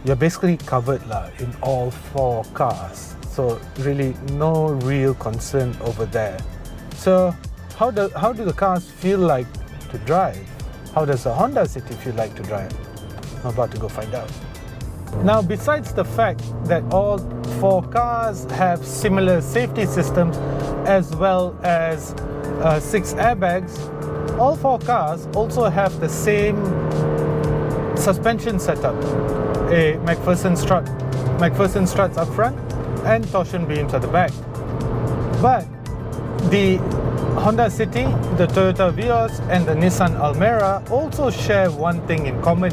you're basically covered in all 4 cars. So really no real concern over there. So how do the cars feel like to drive? How does the Honda City feel like to drive? I'm about to go find out. Now, besides the fact that all 4 cars have similar safety systems as well as 6 airbags, all 4 cars also have the same suspension setup. A McPherson struts up front and torsion beams at the back. But the Honda City, the Toyota Vios and the Nissan Almera also share one thing in common: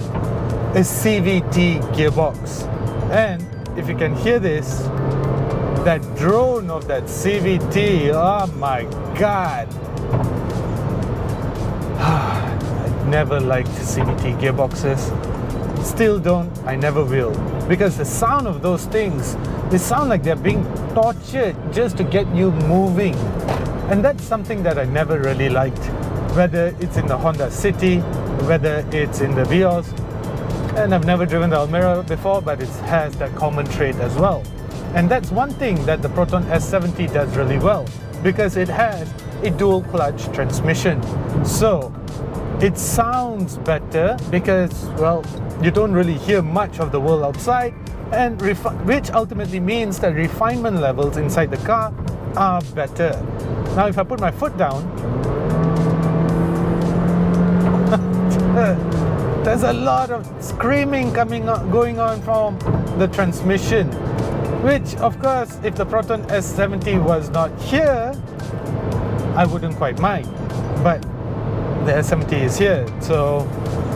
a CVT gearbox. And if you can hear this, that drone of that CVT, oh my god. I never liked CVT gearboxes. Still don't, I never will. Because the sound of those things, they sound like they're being tortured just to get you moving. And that's something that I never really liked. Whether it's in the Honda City, whether it's in the Vios. And I've never driven the Almera before, but it has that common trait as well. And that's one thing that the Proton S70 does really well, because it has a dual clutch transmission. So it sounds better because, well, you don't really hear much of the world outside, and which ultimately means that refinement levels inside the car are better. Now if I put my foot down, there's a lot of screaming going on from the transmission, which of course if the Proton S70 was not here, I wouldn't quite mind. But the S70 is here, so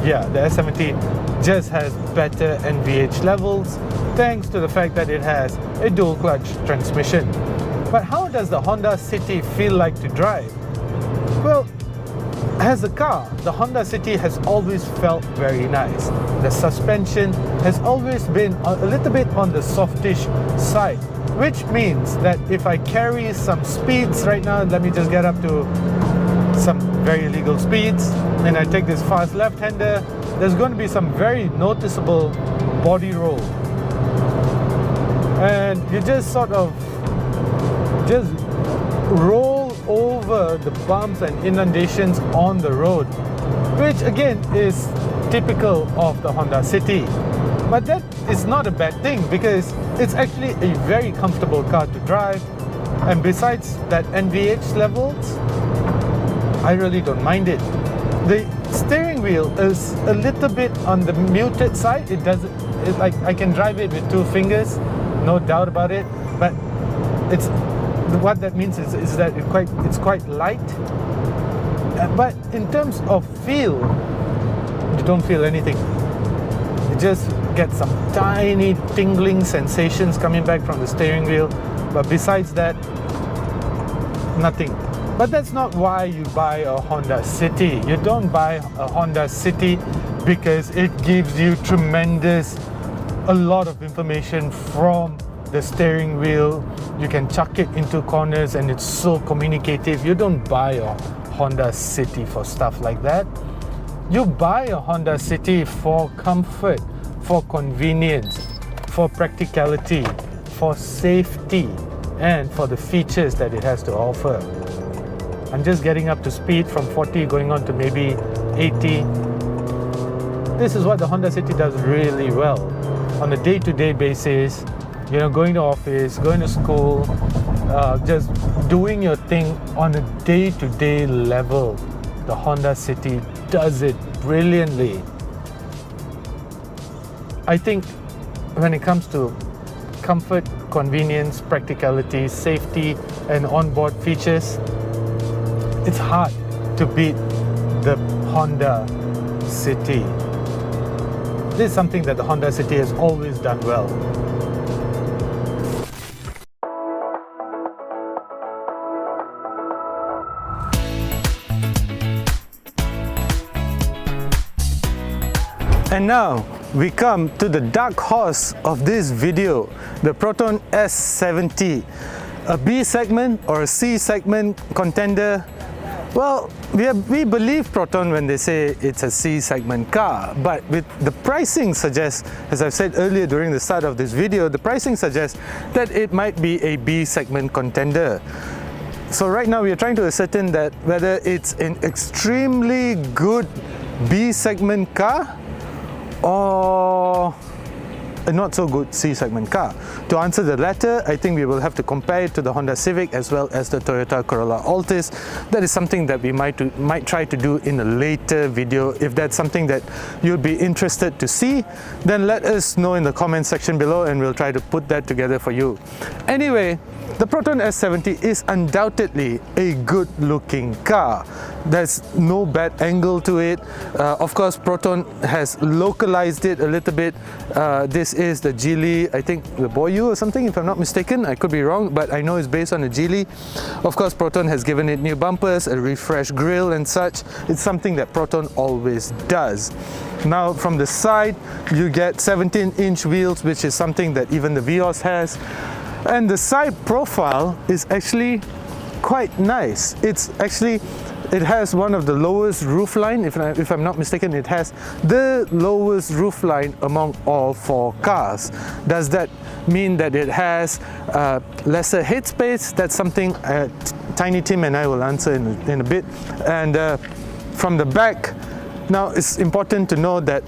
yeah, the S70 just has better NVH levels thanks to the fact that it has a dual clutch transmission. But how does the Honda City feel like to drive? Well, as a car, the Honda City has always felt very nice. The suspension has always been a little bit on the softish side, which means that if I carry some speeds right now, let me just get up to some very illegal speeds, and I take this fast left-hander, there's going to be some very noticeable body roll. And you just sort of just roll over the bumps and inundations on the road, which again is typical of the Honda City. But that is not a bad thing, because it's actually a very comfortable car to drive, and besides that NVH levels, I really don't mind it. The steering wheel is a little bit on the muted side. It doesn't, like I can drive it with 2 fingers, no doubt about it. But it's what that means is that it's quite light. But in terms of feel, you don't feel anything. You just get some tiny tingling sensations coming back from the steering wheel. But besides that, nothing. But that's not why you buy a Honda City. You don't buy a Honda City because it gives you a lot of information from the steering wheel. You can chuck it into corners and it's so communicative. You don't buy a Honda City for stuff like that. You buy a Honda City for comfort, for convenience, for practicality, for safety, and for the features that it has to offer. I'm just getting up to speed from 40 going on to maybe 80. This is what the Honda City does really well. On a day-to-day basis, you know, going to office, going to school, just doing your thing on a day-to-day level. The Honda City does it brilliantly. I think when it comes to comfort, convenience, practicality, safety, and onboard features, it's hard to beat the Honda City. This is something that the Honda City has always done well. And now we come to the dark horse of this video, the Proton S70. A B segment or a C segment contender. Well, we believe Proton when they say it's a C segment car, but with the pricing suggests, as I've said earlier during the start of this video, the pricing suggests that it might be a B segment contender. So right now we are trying to ascertain that whether it's an extremely good B segment car or a not so good C segment car. To answer the latter, I think we will have to compare it to the Honda Civic as well as the Toyota Corolla Altis. That is something that we might try to do in a later video. If that's something that you'd be interested to see, then let us know in the comment section below and we'll try to put that together for you. Anyway, the Proton S70 is undoubtedly a good looking car. There's no bad angle to it. Of course, Proton has localized it a little bit. This is the Geely, I think the Boyu or something, if I'm not mistaken. I could be wrong, but I know it's based on a Geely. Of course, Proton has given it new bumpers, a refreshed grille and such. It's something that Proton always does. Now from the side, you get 17-inch wheels, which is something that even the Vios has. And the side profile is actually quite nice. It has one of the lowest roofline, if I'm not mistaken. It has the lowest roofline among all 4 cars. Does that mean that it has lesser headspace? That's something Tiny Tim and I will answer in a bit. And from the back, now it's important to know that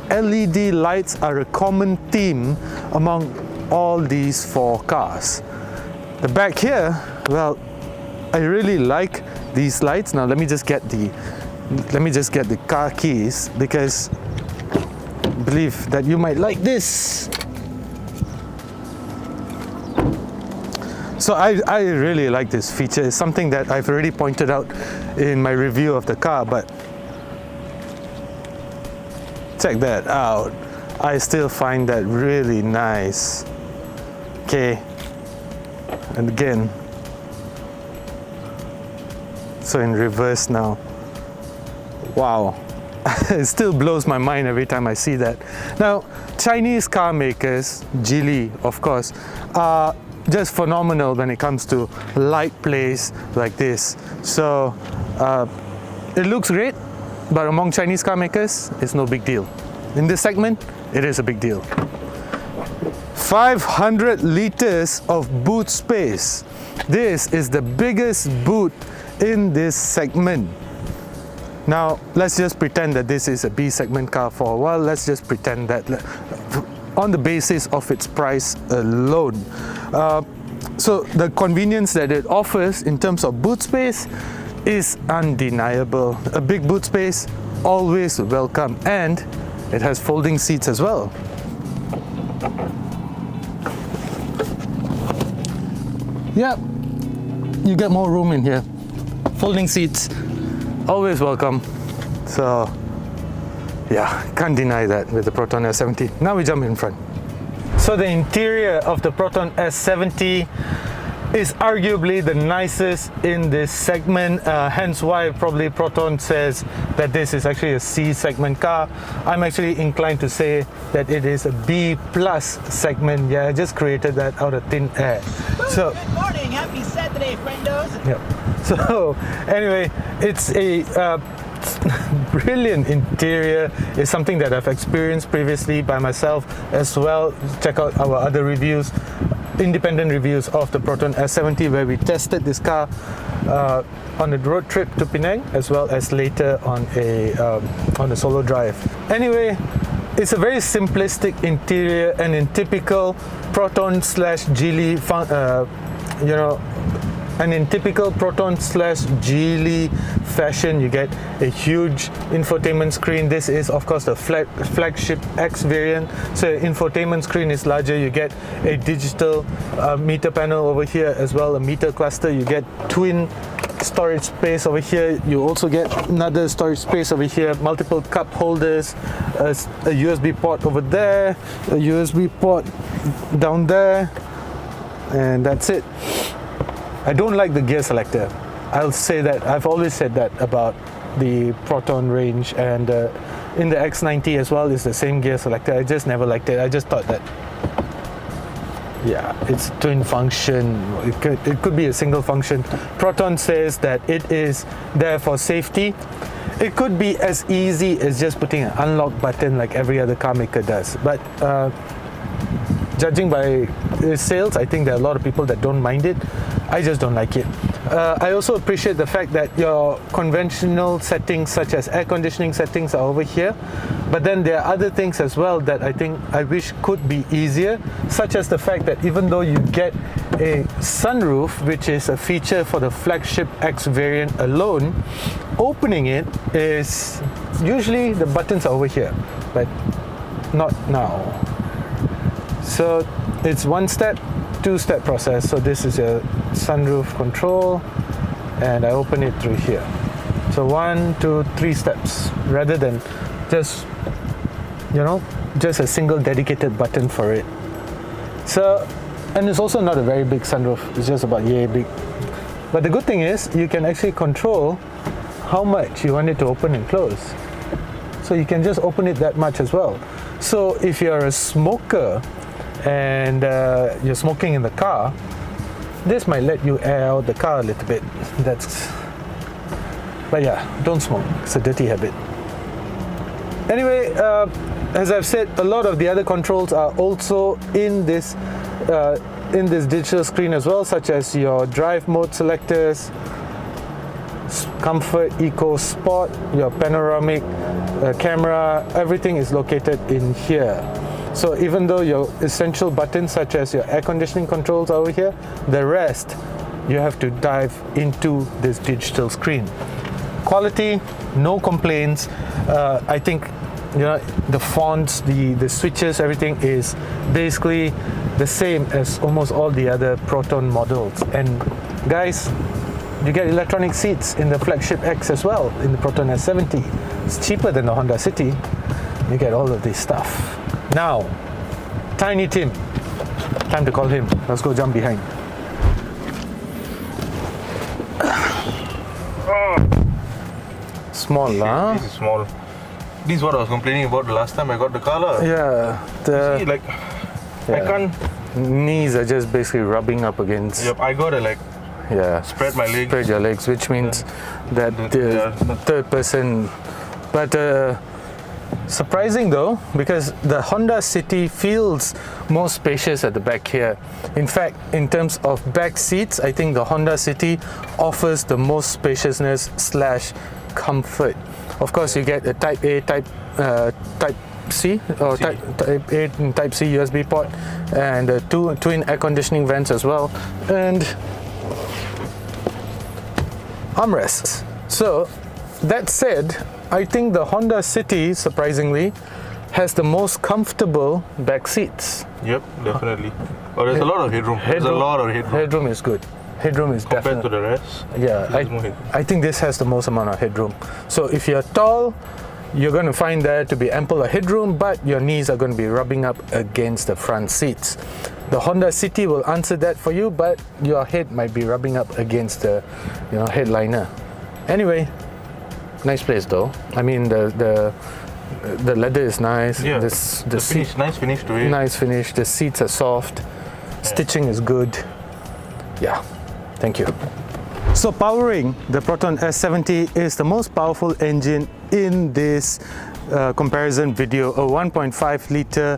LED lights are a common theme among all these 4 cars. The back here, well, I really like these lights. Now let me just get the car keys, because I believe that you might like this. So I really like this feature. It's something that I've already pointed out in my review of the car, but check that out. I still find that really nice. Okay, and again, so in reverse now. Wow. It still blows my mind every time I see that. Now, Chinese car makers, Geely of course, are just phenomenal when it comes to light plays like this. So it looks great, but among Chinese car makers, it's no big deal. In this segment, it is a big deal. 500 liters of boot space. This is the biggest boot in this segment. Now, let's just pretend that this is a B segment car for a while. Let's just pretend that on the basis of its price alone. So the convenience that it offers in terms of boot space is undeniable. A big boot space, always welcome, and it has folding seats as well. Yep, you get more room in here. Folding seats, always welcome. So yeah, can't deny that with the Proton S70. Now we jump in front. So the interior of the Proton S70 is arguably the nicest in this segment, hence why probably Proton says that this is actually a C segment car. I'm actually inclined to say that it is a B plus segment. Yeah, I just created that out of thin air. So good morning, happy Saturday, friendos. yeah. So anyway, it's a brilliant interior. It's something that I've experienced previously by myself as well. Check out our other reviews, independent reviews of the Proton S70, where we tested this car on a road trip to Penang, as well as later on a solo drive. Anyway, it's a very simplistic interior, and in typical Proton slash Geely and in typical Proton slash Geely fashion, you get a huge infotainment screen. This is of course the flagship X variant, so infotainment screen is larger. You get a digital meter panel over here as well, a meter cluster. You get twin storage space over here. You also get another storage space over here, multiple cup holders, a USB port over there, a USB port down there, and that's it. I don't like the gear selector. I'll say that. I've always said that about the Proton range, and in the X90 as well is the same gear selector. I just never liked it. I just thought that, yeah, it's twin function. It could be a single function. Proton says that it is there for safety. It could be as easy as just putting an unlock button like every other car maker does. But judging by sales, I think there are a lot of people that don't mind it. I just don't like it. I also appreciate the fact that your conventional settings, such as air conditioning settings, are over here. But then there are other things as well that I wish could be easier, such as the fact that even though you get a sunroof, which is a feature for the flagship X variant alone, opening it is usually the buttons are over here, but not now. So it's one step, two-step process. So this is a sunroof control, and I open it through here. So 1, 2, 3 steps, rather than just just a single dedicated button for it. So, and it's also not a very big sunroof. It's just about yay big. But the good thing is you can actually control how much you want it to open and close. So you can just open it that much as well. So if you're a smoker and you're smoking in the car, this might let you air out the car a little bit. But yeah, don't smoke. It's a dirty habit. Anyway, as I've said, a lot of the other controls are also in this digital screen as well, such as your drive mode selectors, comfort, eco, sport, your panoramic camera. Everything is located in here. So even though your essential buttons, such as your air conditioning controls, are over here, the rest you have to dive into this digital screen. Quality, no complaints. I think the fonts, the switches, everything is basically the same as almost all the other Proton models. And guys, you get electronic seats in the flagship X as well, in the Proton S70. It's cheaper than the Honda City. You get all of this stuff. Now, Tiny Tim, time to call him. Let's go jump behind. Small, huh? This is small. This is what I was complaining about the last time I got the car. Yeah. See, I can't. Knees are just basically rubbing up against. Yep, I gotta spread my legs. Spread your legs, which means that the third person. But surprising though, because the Honda City feels more spacious at the back here. In fact, in terms of back seats, I think the Honda City offers the most spaciousness / comfort. Of course, you get a Type A, Type C, or Type A and Type C USB port, and two twin air conditioning vents as well, and armrests. So that said, I think the Honda City, surprisingly, has the most comfortable back seats. Yep, definitely. But there's a lot of headroom. There's a lot of headroom. Headroom is good. Headroom is Compared definitely. to the rest. Yeah, there's more headroom. I think this has the most amount of headroom. So if you're tall, you're going to find there to be ample of headroom, but your knees are going to be rubbing up against the front seats. The Honda City will answer that for you, but your head might be rubbing up against the, headliner. Anyway, nice place though. I mean, the leather is nice. Yeah, the finish, nice finish to it. Nice finish. The seats are soft. Stitching is good. Yeah, thank you. So powering the Proton S70 is the most powerful engine in this comparison video. A 1.5 liter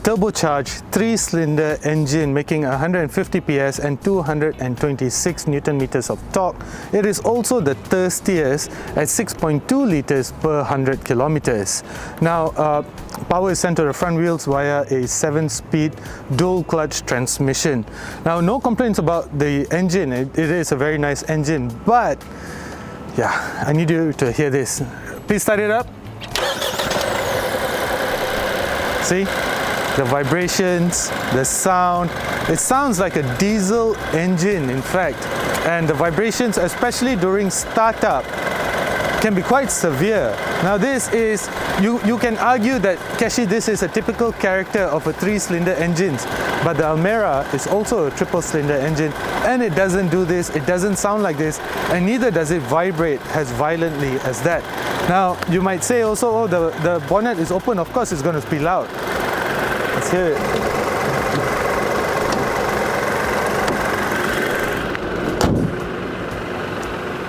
turbocharged 3-cylinder engine making 150 PS and 226 Newton meters of torque. It is also the thirstiest at 6.2 liters per 100 kilometers. Now, power is sent to the front wheels via a 7-speed dual clutch transmission. Now, no complaints about the engine. It is a very nice engine, but yeah, I need you to hear this. Please start it up. See? The vibrations, the sound, it sounds like a diesel engine in fact, and the vibrations, especially during startup, can be quite severe. Now this is, you can argue that Keshi, this is a typical character of a 3-cylinder engines, but the Almera is also a triple cylinder engine and it doesn't do this, it doesn't sound like this, and neither does it vibrate as violently as that. Now you might say also, oh, the bonnet is open, of course it's going to be loud. Let's hear it.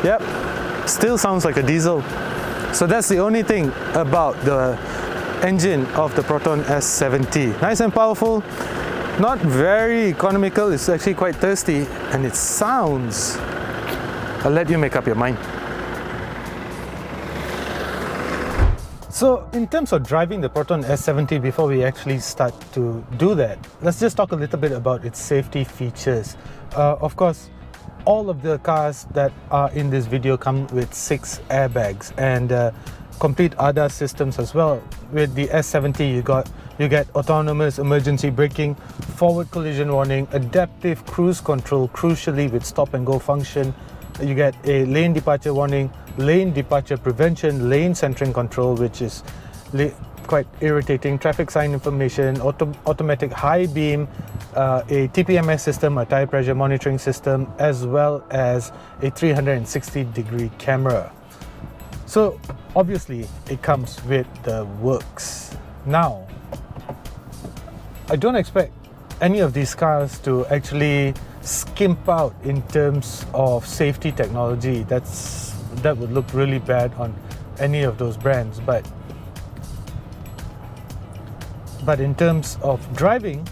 Yep, still sounds like a diesel. So that's the only thing about the engine of the Proton S70. Nice and powerful, not very economical, it's actually quite thirsty, and it sounds, I'll let you make up your mind. So in terms of driving the Proton S70, before we actually start to do that, let's just talk a little bit about its safety features. Of course, all of the cars that are in this video come with 6 airbags and complete ADAS systems as well. With the S70, you get autonomous emergency braking, forward collision warning, adaptive cruise control, crucially with stop and go function. You get a lane departure warning, lane departure prevention, lane centering control, which is quite irritating, traffic sign information, automatic high beam, a TPMS system, a tire pressure monitoring system, as well as a 360-degree camera. So obviously it comes with the works. Now, I don't expect any of these cars to actually skimp out in terms of safety technology. That would look really bad on any of those brands, but in terms of driving,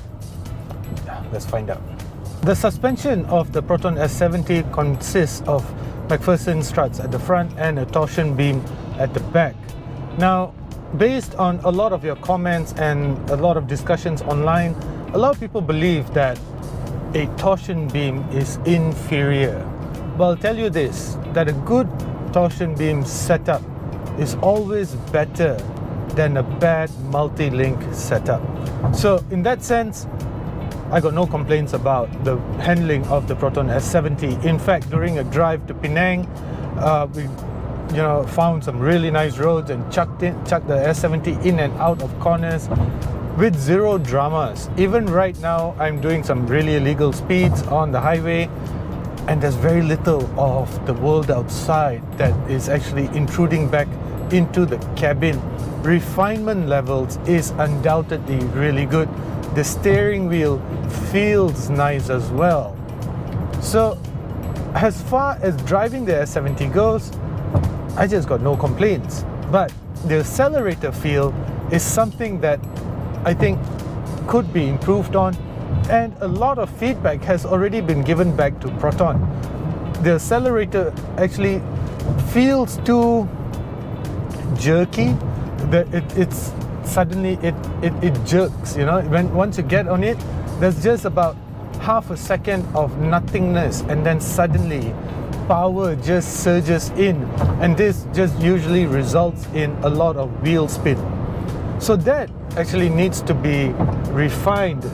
let's find out. The suspension of the Proton S70 consists of McPherson struts at the front and a torsion beam at the back. Now, based on a lot of your comments and a lot of discussions online, a lot of people believe that a torsion beam is inferior. But I'll tell you this, that a good torsion beam setup is always better than a bad multi-link setup. So in that sense, I got no complaints about the handling of the Proton S70. In fact, during a drive to Penang, we found some really nice roads and chucked the S70 in and out of corners with zero dramas. Even right now, I'm doing some really illegal speeds on the highway, and there's very little of the world outside that is actually intruding back into the cabin. Refinement levels is undoubtedly really good. The steering wheel feels nice as well. So as far as driving the S70 goes, I just got no complaints. But the accelerator feel is something that I think could be improved on, and a lot of feedback has already been given back to Proton. The accelerator actually feels too jerky. It's suddenly it jerks, once you get on it, there's just about half a second of nothingness, and then suddenly power just surges in, and this just usually results in a lot of wheel spin. So that actually needs to be refined,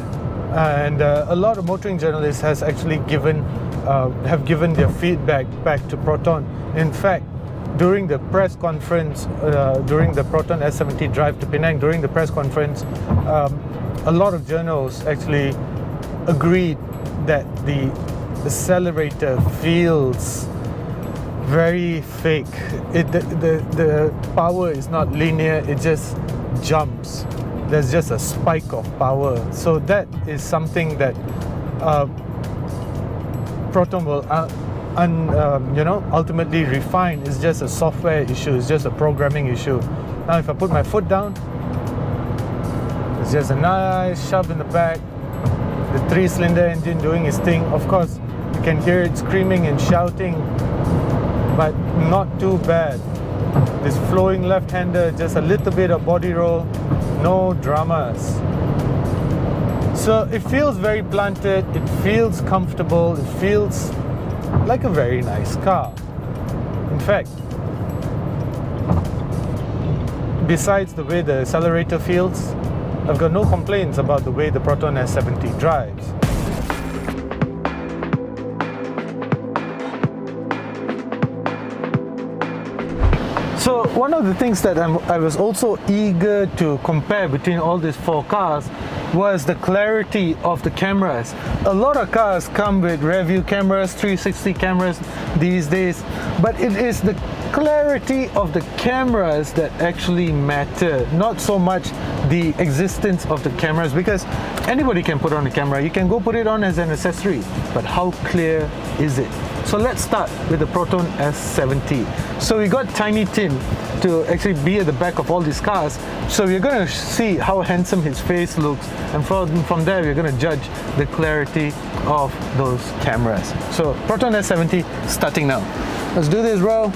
and a lot of motoring journalists has actually have given their feedback back to Proton. In fact, during the press conference, during the Proton S70 drive to Penang, during the press conference, a lot of journals actually agreed that the accelerator feels very fake. The power is not linear, it just jumps. There's just a spike of power. So that is something that Proton will ultimately refine. It's just a software issue, it's just a programming issue. Now if I put my foot down, it's just a nice shove in the back, the 3-cylinder engine doing its thing. Of course you can hear it screaming and shouting, but not too bad. This flowing left-hander, just a little bit of body roll, no dramas. So it feels very planted, it feels comfortable, it feels like a very nice car. In fact, besides the way the accelerator feels, I've got no complaints about the way the Proton S70 drives. So one of the things that I was also eager to compare between all these four cars was the clarity of the cameras. A lot of cars come with rear view cameras, 360 cameras these days, but it is the clarity of the cameras that actually matter, not so much the existence of the cameras, because anybody can put on a camera. You can go put it on as an accessory, but how clear is it? So let's start with the Proton S70. So we got Tiny Tim to actually be at the back of all these cars. So we're going to see how handsome his face looks, and from there we're going to judge the clarity of those cameras. So Proton S70 starting now. Let's do this, bro.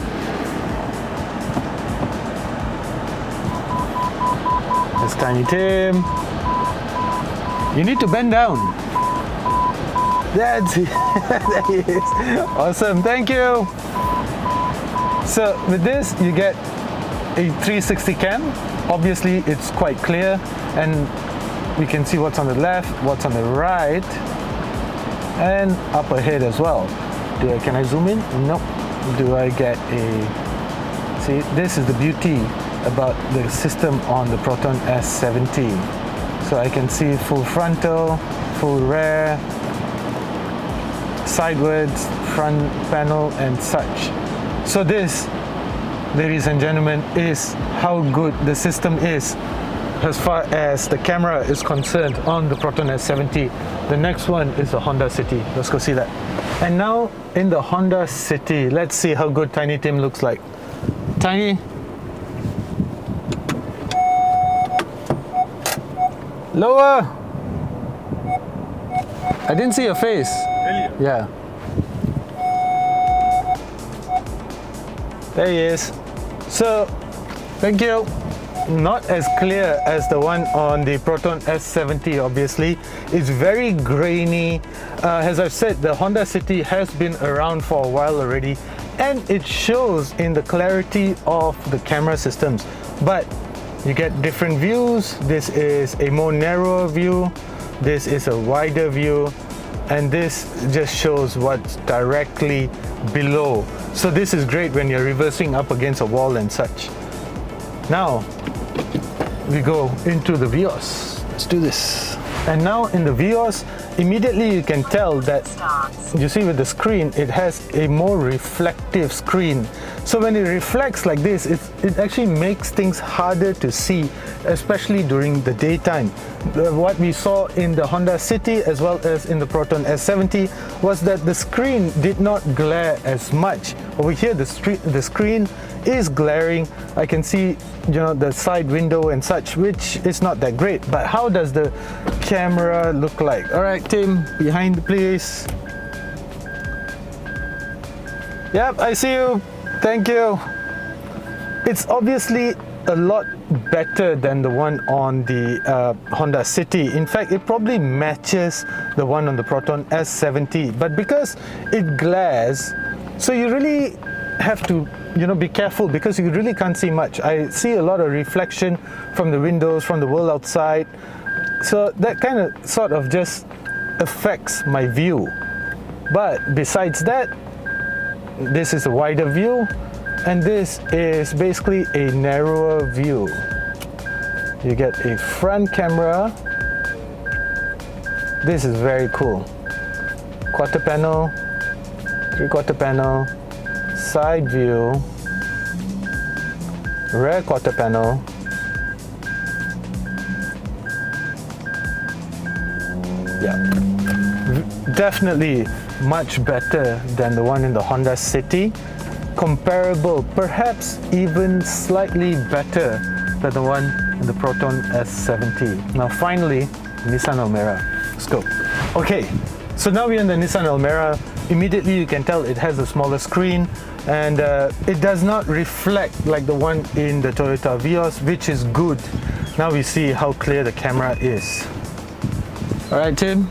That's Tiny Tim. You need to bend down. That's it. There he is. Awesome, thank you. So with this you get a 360 cam. Obviously it's quite clear, and you can see what's on the left, what's on the right, and up ahead as well. Can I zoom in? Nope. Do I get a... See, this is the beauty about the system on the Proton S70. So I can see full frontal, full rear, sidewards, front panel and such. So this, ladies and gentlemen, is how good the system is as far as the camera is concerned on the Proton S70. The next one is the Honda City. Let's go see that. And now in the Honda City, let's see how good Tiny Tim looks like. Tiny. Lower. I didn't see your face. Really? Yeah. There he is. So, thank you. Not as clear as the one on the Proton S70, obviously. It's very grainy. As I've said, the Honda City has been around for a while already, and it shows in the clarity of the camera systems. But you get different views. This is a more narrower view. This is a wider view. And this just shows what's directly below. So this is great when you're reversing up against a wall and such. Now we go into the Vios. Let's do this. And now in the Vios, immediately you can tell that, you see with the screen, it has a more reflective screen. So when it reflects like this, it actually makes things harder to see, especially during the daytime. What we saw in the Honda City as well as in the Proton S70 was that the screen did not glare as much. Over here the screen is glaring. I can see, the side window and such, which is not that great. But how does the camera look like? All right, Tim, behind please. Yep, I see you. Thank you. It's obviously a lot better than the one on the Honda City. In fact, it probably matches the one on the Proton S70. But because it glares, So you really have to, be careful because you really can't see much. I see a lot of reflection from the windows, from the world outside. So that kind of sort of just affects my view. But besides that, this is a wider view, and this is basically a narrower view. You get a front camera. This is very cool. Quarter panel, 3/4 panel, side view, rear quarter panel, yeah, definitely much better than the one in the Honda City. Comparable, perhaps even slightly better than the one in the Proton S70. Now finally, Nissan Almera. Let's go. Okay, so now we're in the Nissan Almera. Immediately you can tell it has a smaller screen, and it does not reflect like the one in the Toyota Vios, which is good. Now we see how clear the camera is. All right, Tim.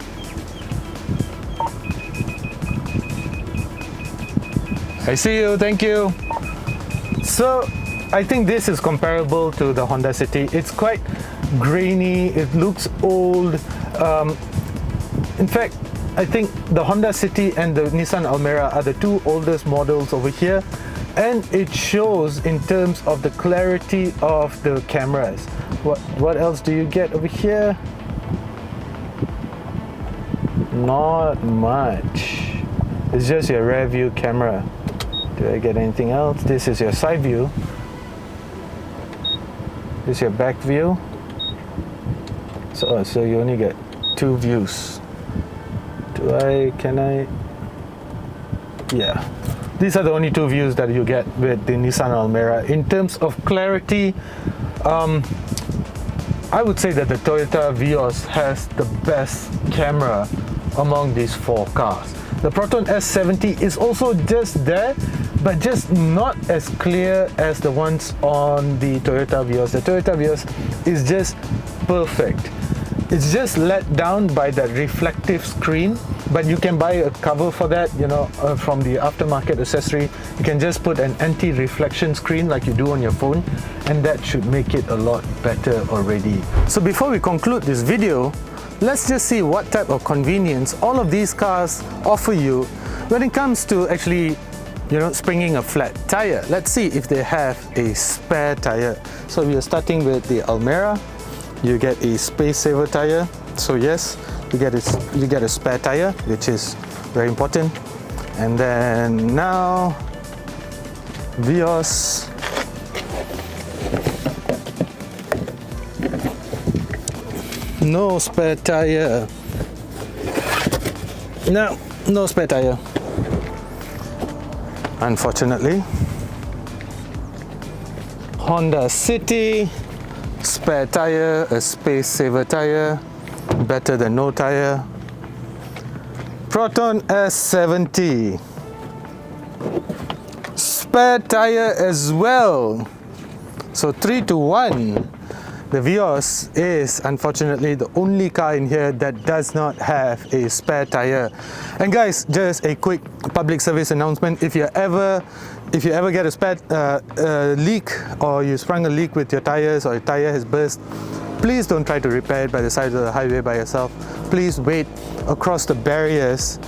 I see you, thank you. So I think this is comparable to the Honda City. It's quite grainy, it looks old. In fact, I think the Honda City and the Nissan Almera are the two oldest models over here, and it shows in terms of the clarity of the cameras. What else do you get over here? Not much. It's just your rear view camera. Do I get anything else? This is your side view. This is your back view. So you only get two views. Can I? Yeah. These are the only two views that you get with the Nissan Almera. In terms of clarity, I would say that the Toyota Vios has the best camera among these four cars. The Proton S70 is also just there, but just not as clear as the ones on the Toyota Vios. The Toyota Vios is just perfect. It's just let down by that reflective screen, but you can buy a cover for that, from the aftermarket accessory. You can just put an anti-reflection screen like you do on your phone, and that should make it a lot better already. So before we conclude this video, let's just see what type of convenience all of these cars offer you when it comes to actually, springing a flat tire. Let's see if they have a spare tire. So we are starting with the Almera. You get a space saver tire. So yes, you get a spare tire, which is very important. And then now Vios. No spare tire. No spare tire. Unfortunately. Honda City, spare tire, a space saver tire, better than no tire. Proton S70, spare tire as well. So 3-to-1. The Vios is unfortunately the only car in here that does not have a spare tire. And guys, just a quick public service announcement: if you ever get a spare leak, or you sprung a leak with your tires, or your tire has burst, please don't try to repair it by the side of the highway by yourself. Please wait across the barriers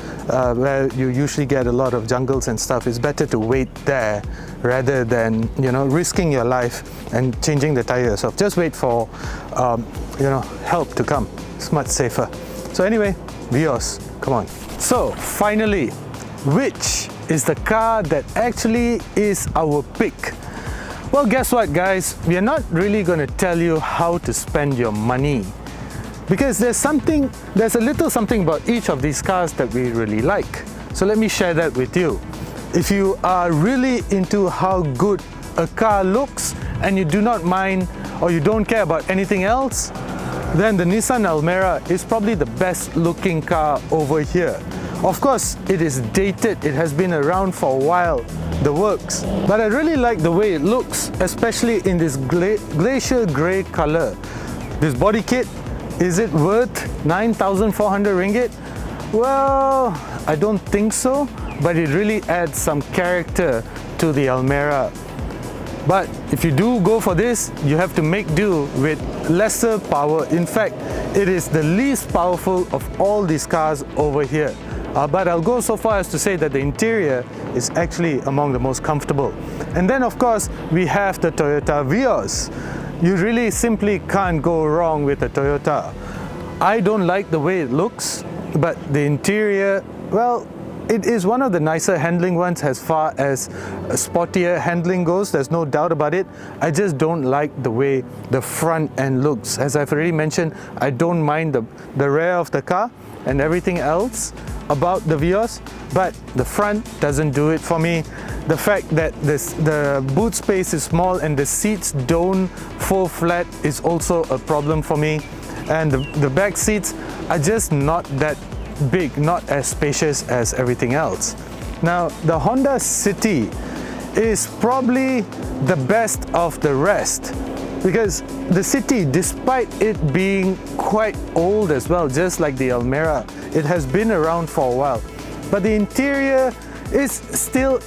where you usually get a lot of jungles and stuff. It's better to wait there rather than risking your life and changing the tire yourself. Just wait for help to come. It's much safer. So anyway, Vios, come on. So finally, which is the car that actually is our pick? Well, guess what, guys? We are not really going to tell you how to spend your money, because there's a little something about each of these cars that we really like. So let me share that with you. If you are really into how good a car looks and you do not mind, or you don't care about anything else, then the Nissan Almera is probably the best looking car over here. Of course, it is dated, it has been around for a while, the works, but I really like the way it looks, especially in this glacier grey color. This body kit, is it worth 9,400 ringgit? Well, I don't think so. but it really adds some character to the Almera. But if you do go for this, you have to make do with lesser power. In fact, it is the least powerful of all these cars over here. But I'll go so far as to say that the interior is actually among the most comfortable. And then of course, we have the Toyota Vios. You really simply can't go wrong with a Toyota. I don't like the way it looks, but the interior, well, it is one of the nicer handling ones as far as sportier handling goes, there's no doubt about it. I just don't like the way the front end looks. As I've already mentioned, I don't mind the rear of the car and everything else about the Vios, but the front doesn't do it for me. The fact that the boot space is small and the seats don't fall flat is also a problem for me. And the back seats are just not that big, not as spacious as everything else. Now, the Honda City is probably the best of the rest, because the City, despite it being quite old as well, just like the Almera, it has been around for a while, but the interior is still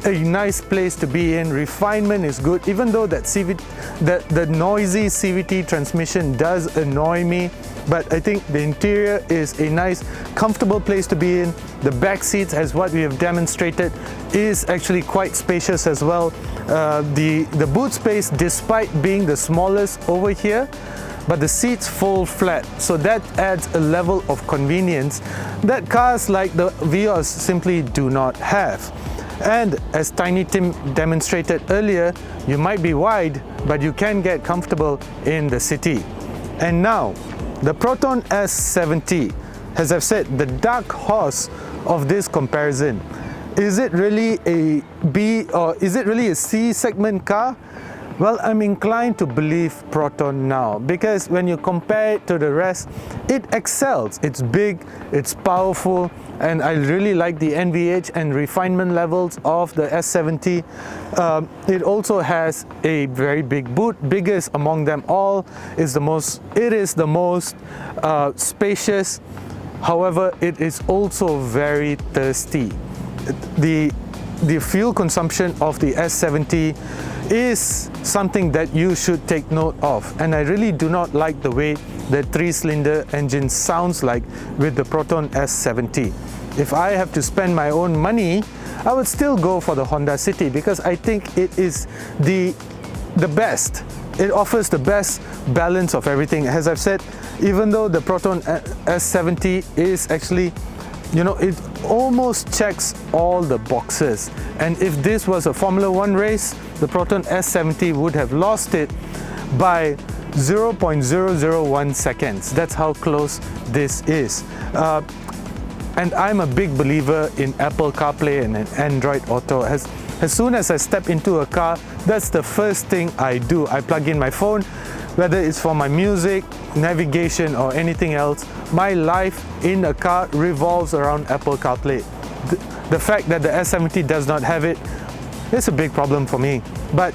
a nice place to be in. Refinement is good, even though that the noisy CVT transmission does annoy me. But I think the interior is a nice, comfortable place to be in. The back seats, as what we have demonstrated, is actually quite spacious as well. The boot space, despite being the smallest over here, but the seats fold flat, so that adds a level of convenience that cars like the Vios simply do not have. And as Tiny Tim demonstrated earlier, you might be wide, but you can get comfortable in the City. And now, the Proton S70, as I've said, the dark horse of this comparison. Is it really a B or is it really a C segment car? Well, I'm inclined to believe Proton now, because when you compare it to the rest, it excels. It's big, it's powerful, and I really like the NVH and refinement levels of the S70. It also has a very big boot, biggest among them all. It is the most spacious. However, it is also very thirsty. The fuel consumption of the S70 is something that you should take note of, and I really do not like the way the 3-cylinder engine sounds like with the Proton S70. If I have to spend my own money, I would still go for the Honda City, because I think it is the best. It offers the best balance of everything. As I've said, even though the Proton S70 is actually, you know, it almost checks all the boxes, and if this was a Formula 1 race, the Proton S70 would have lost it by 0.001 seconds. That's how close this is. And I'm a big believer in Apple CarPlay and Android Auto. As soon as I step into a car, that's the first thing I do. I plug in my phone, whether it's for my music, navigation, or anything else. My life in a car revolves around Apple CarPlay. The fact that the S70 does not have it is a big problem for me. But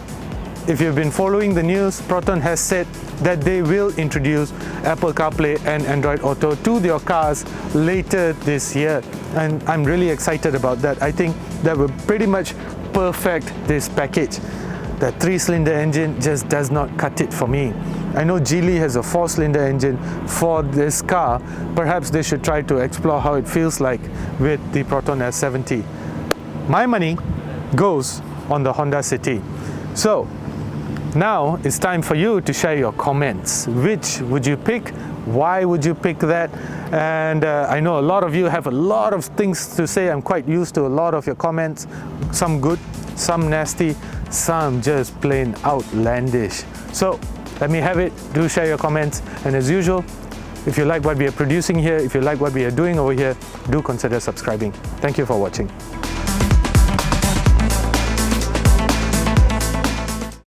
if you've been following the news, Proton has said that they will introduce Apple CarPlay and Android Auto to their cars later this year, and I'm really excited about that. I think that will pretty much perfect this package. The 3-cylinder engine just does not cut it for me. I know Geely has a 4-cylinder engine for this car. Perhaps they should try to explore how it feels like with the Proton S70. My money goes on the Honda City. So now it's time for you to share your comments. Which would you pick? Why would you pick that? And I know a lot of you have a lot of things to say. I'm quite used to a lot of your comments. Some good, some nasty, some just plain outlandish. So let me have it. Do share your comments. And as usual, if you like what we are producing here, if you like what we are doing over here, do consider subscribing. Thank you for watching.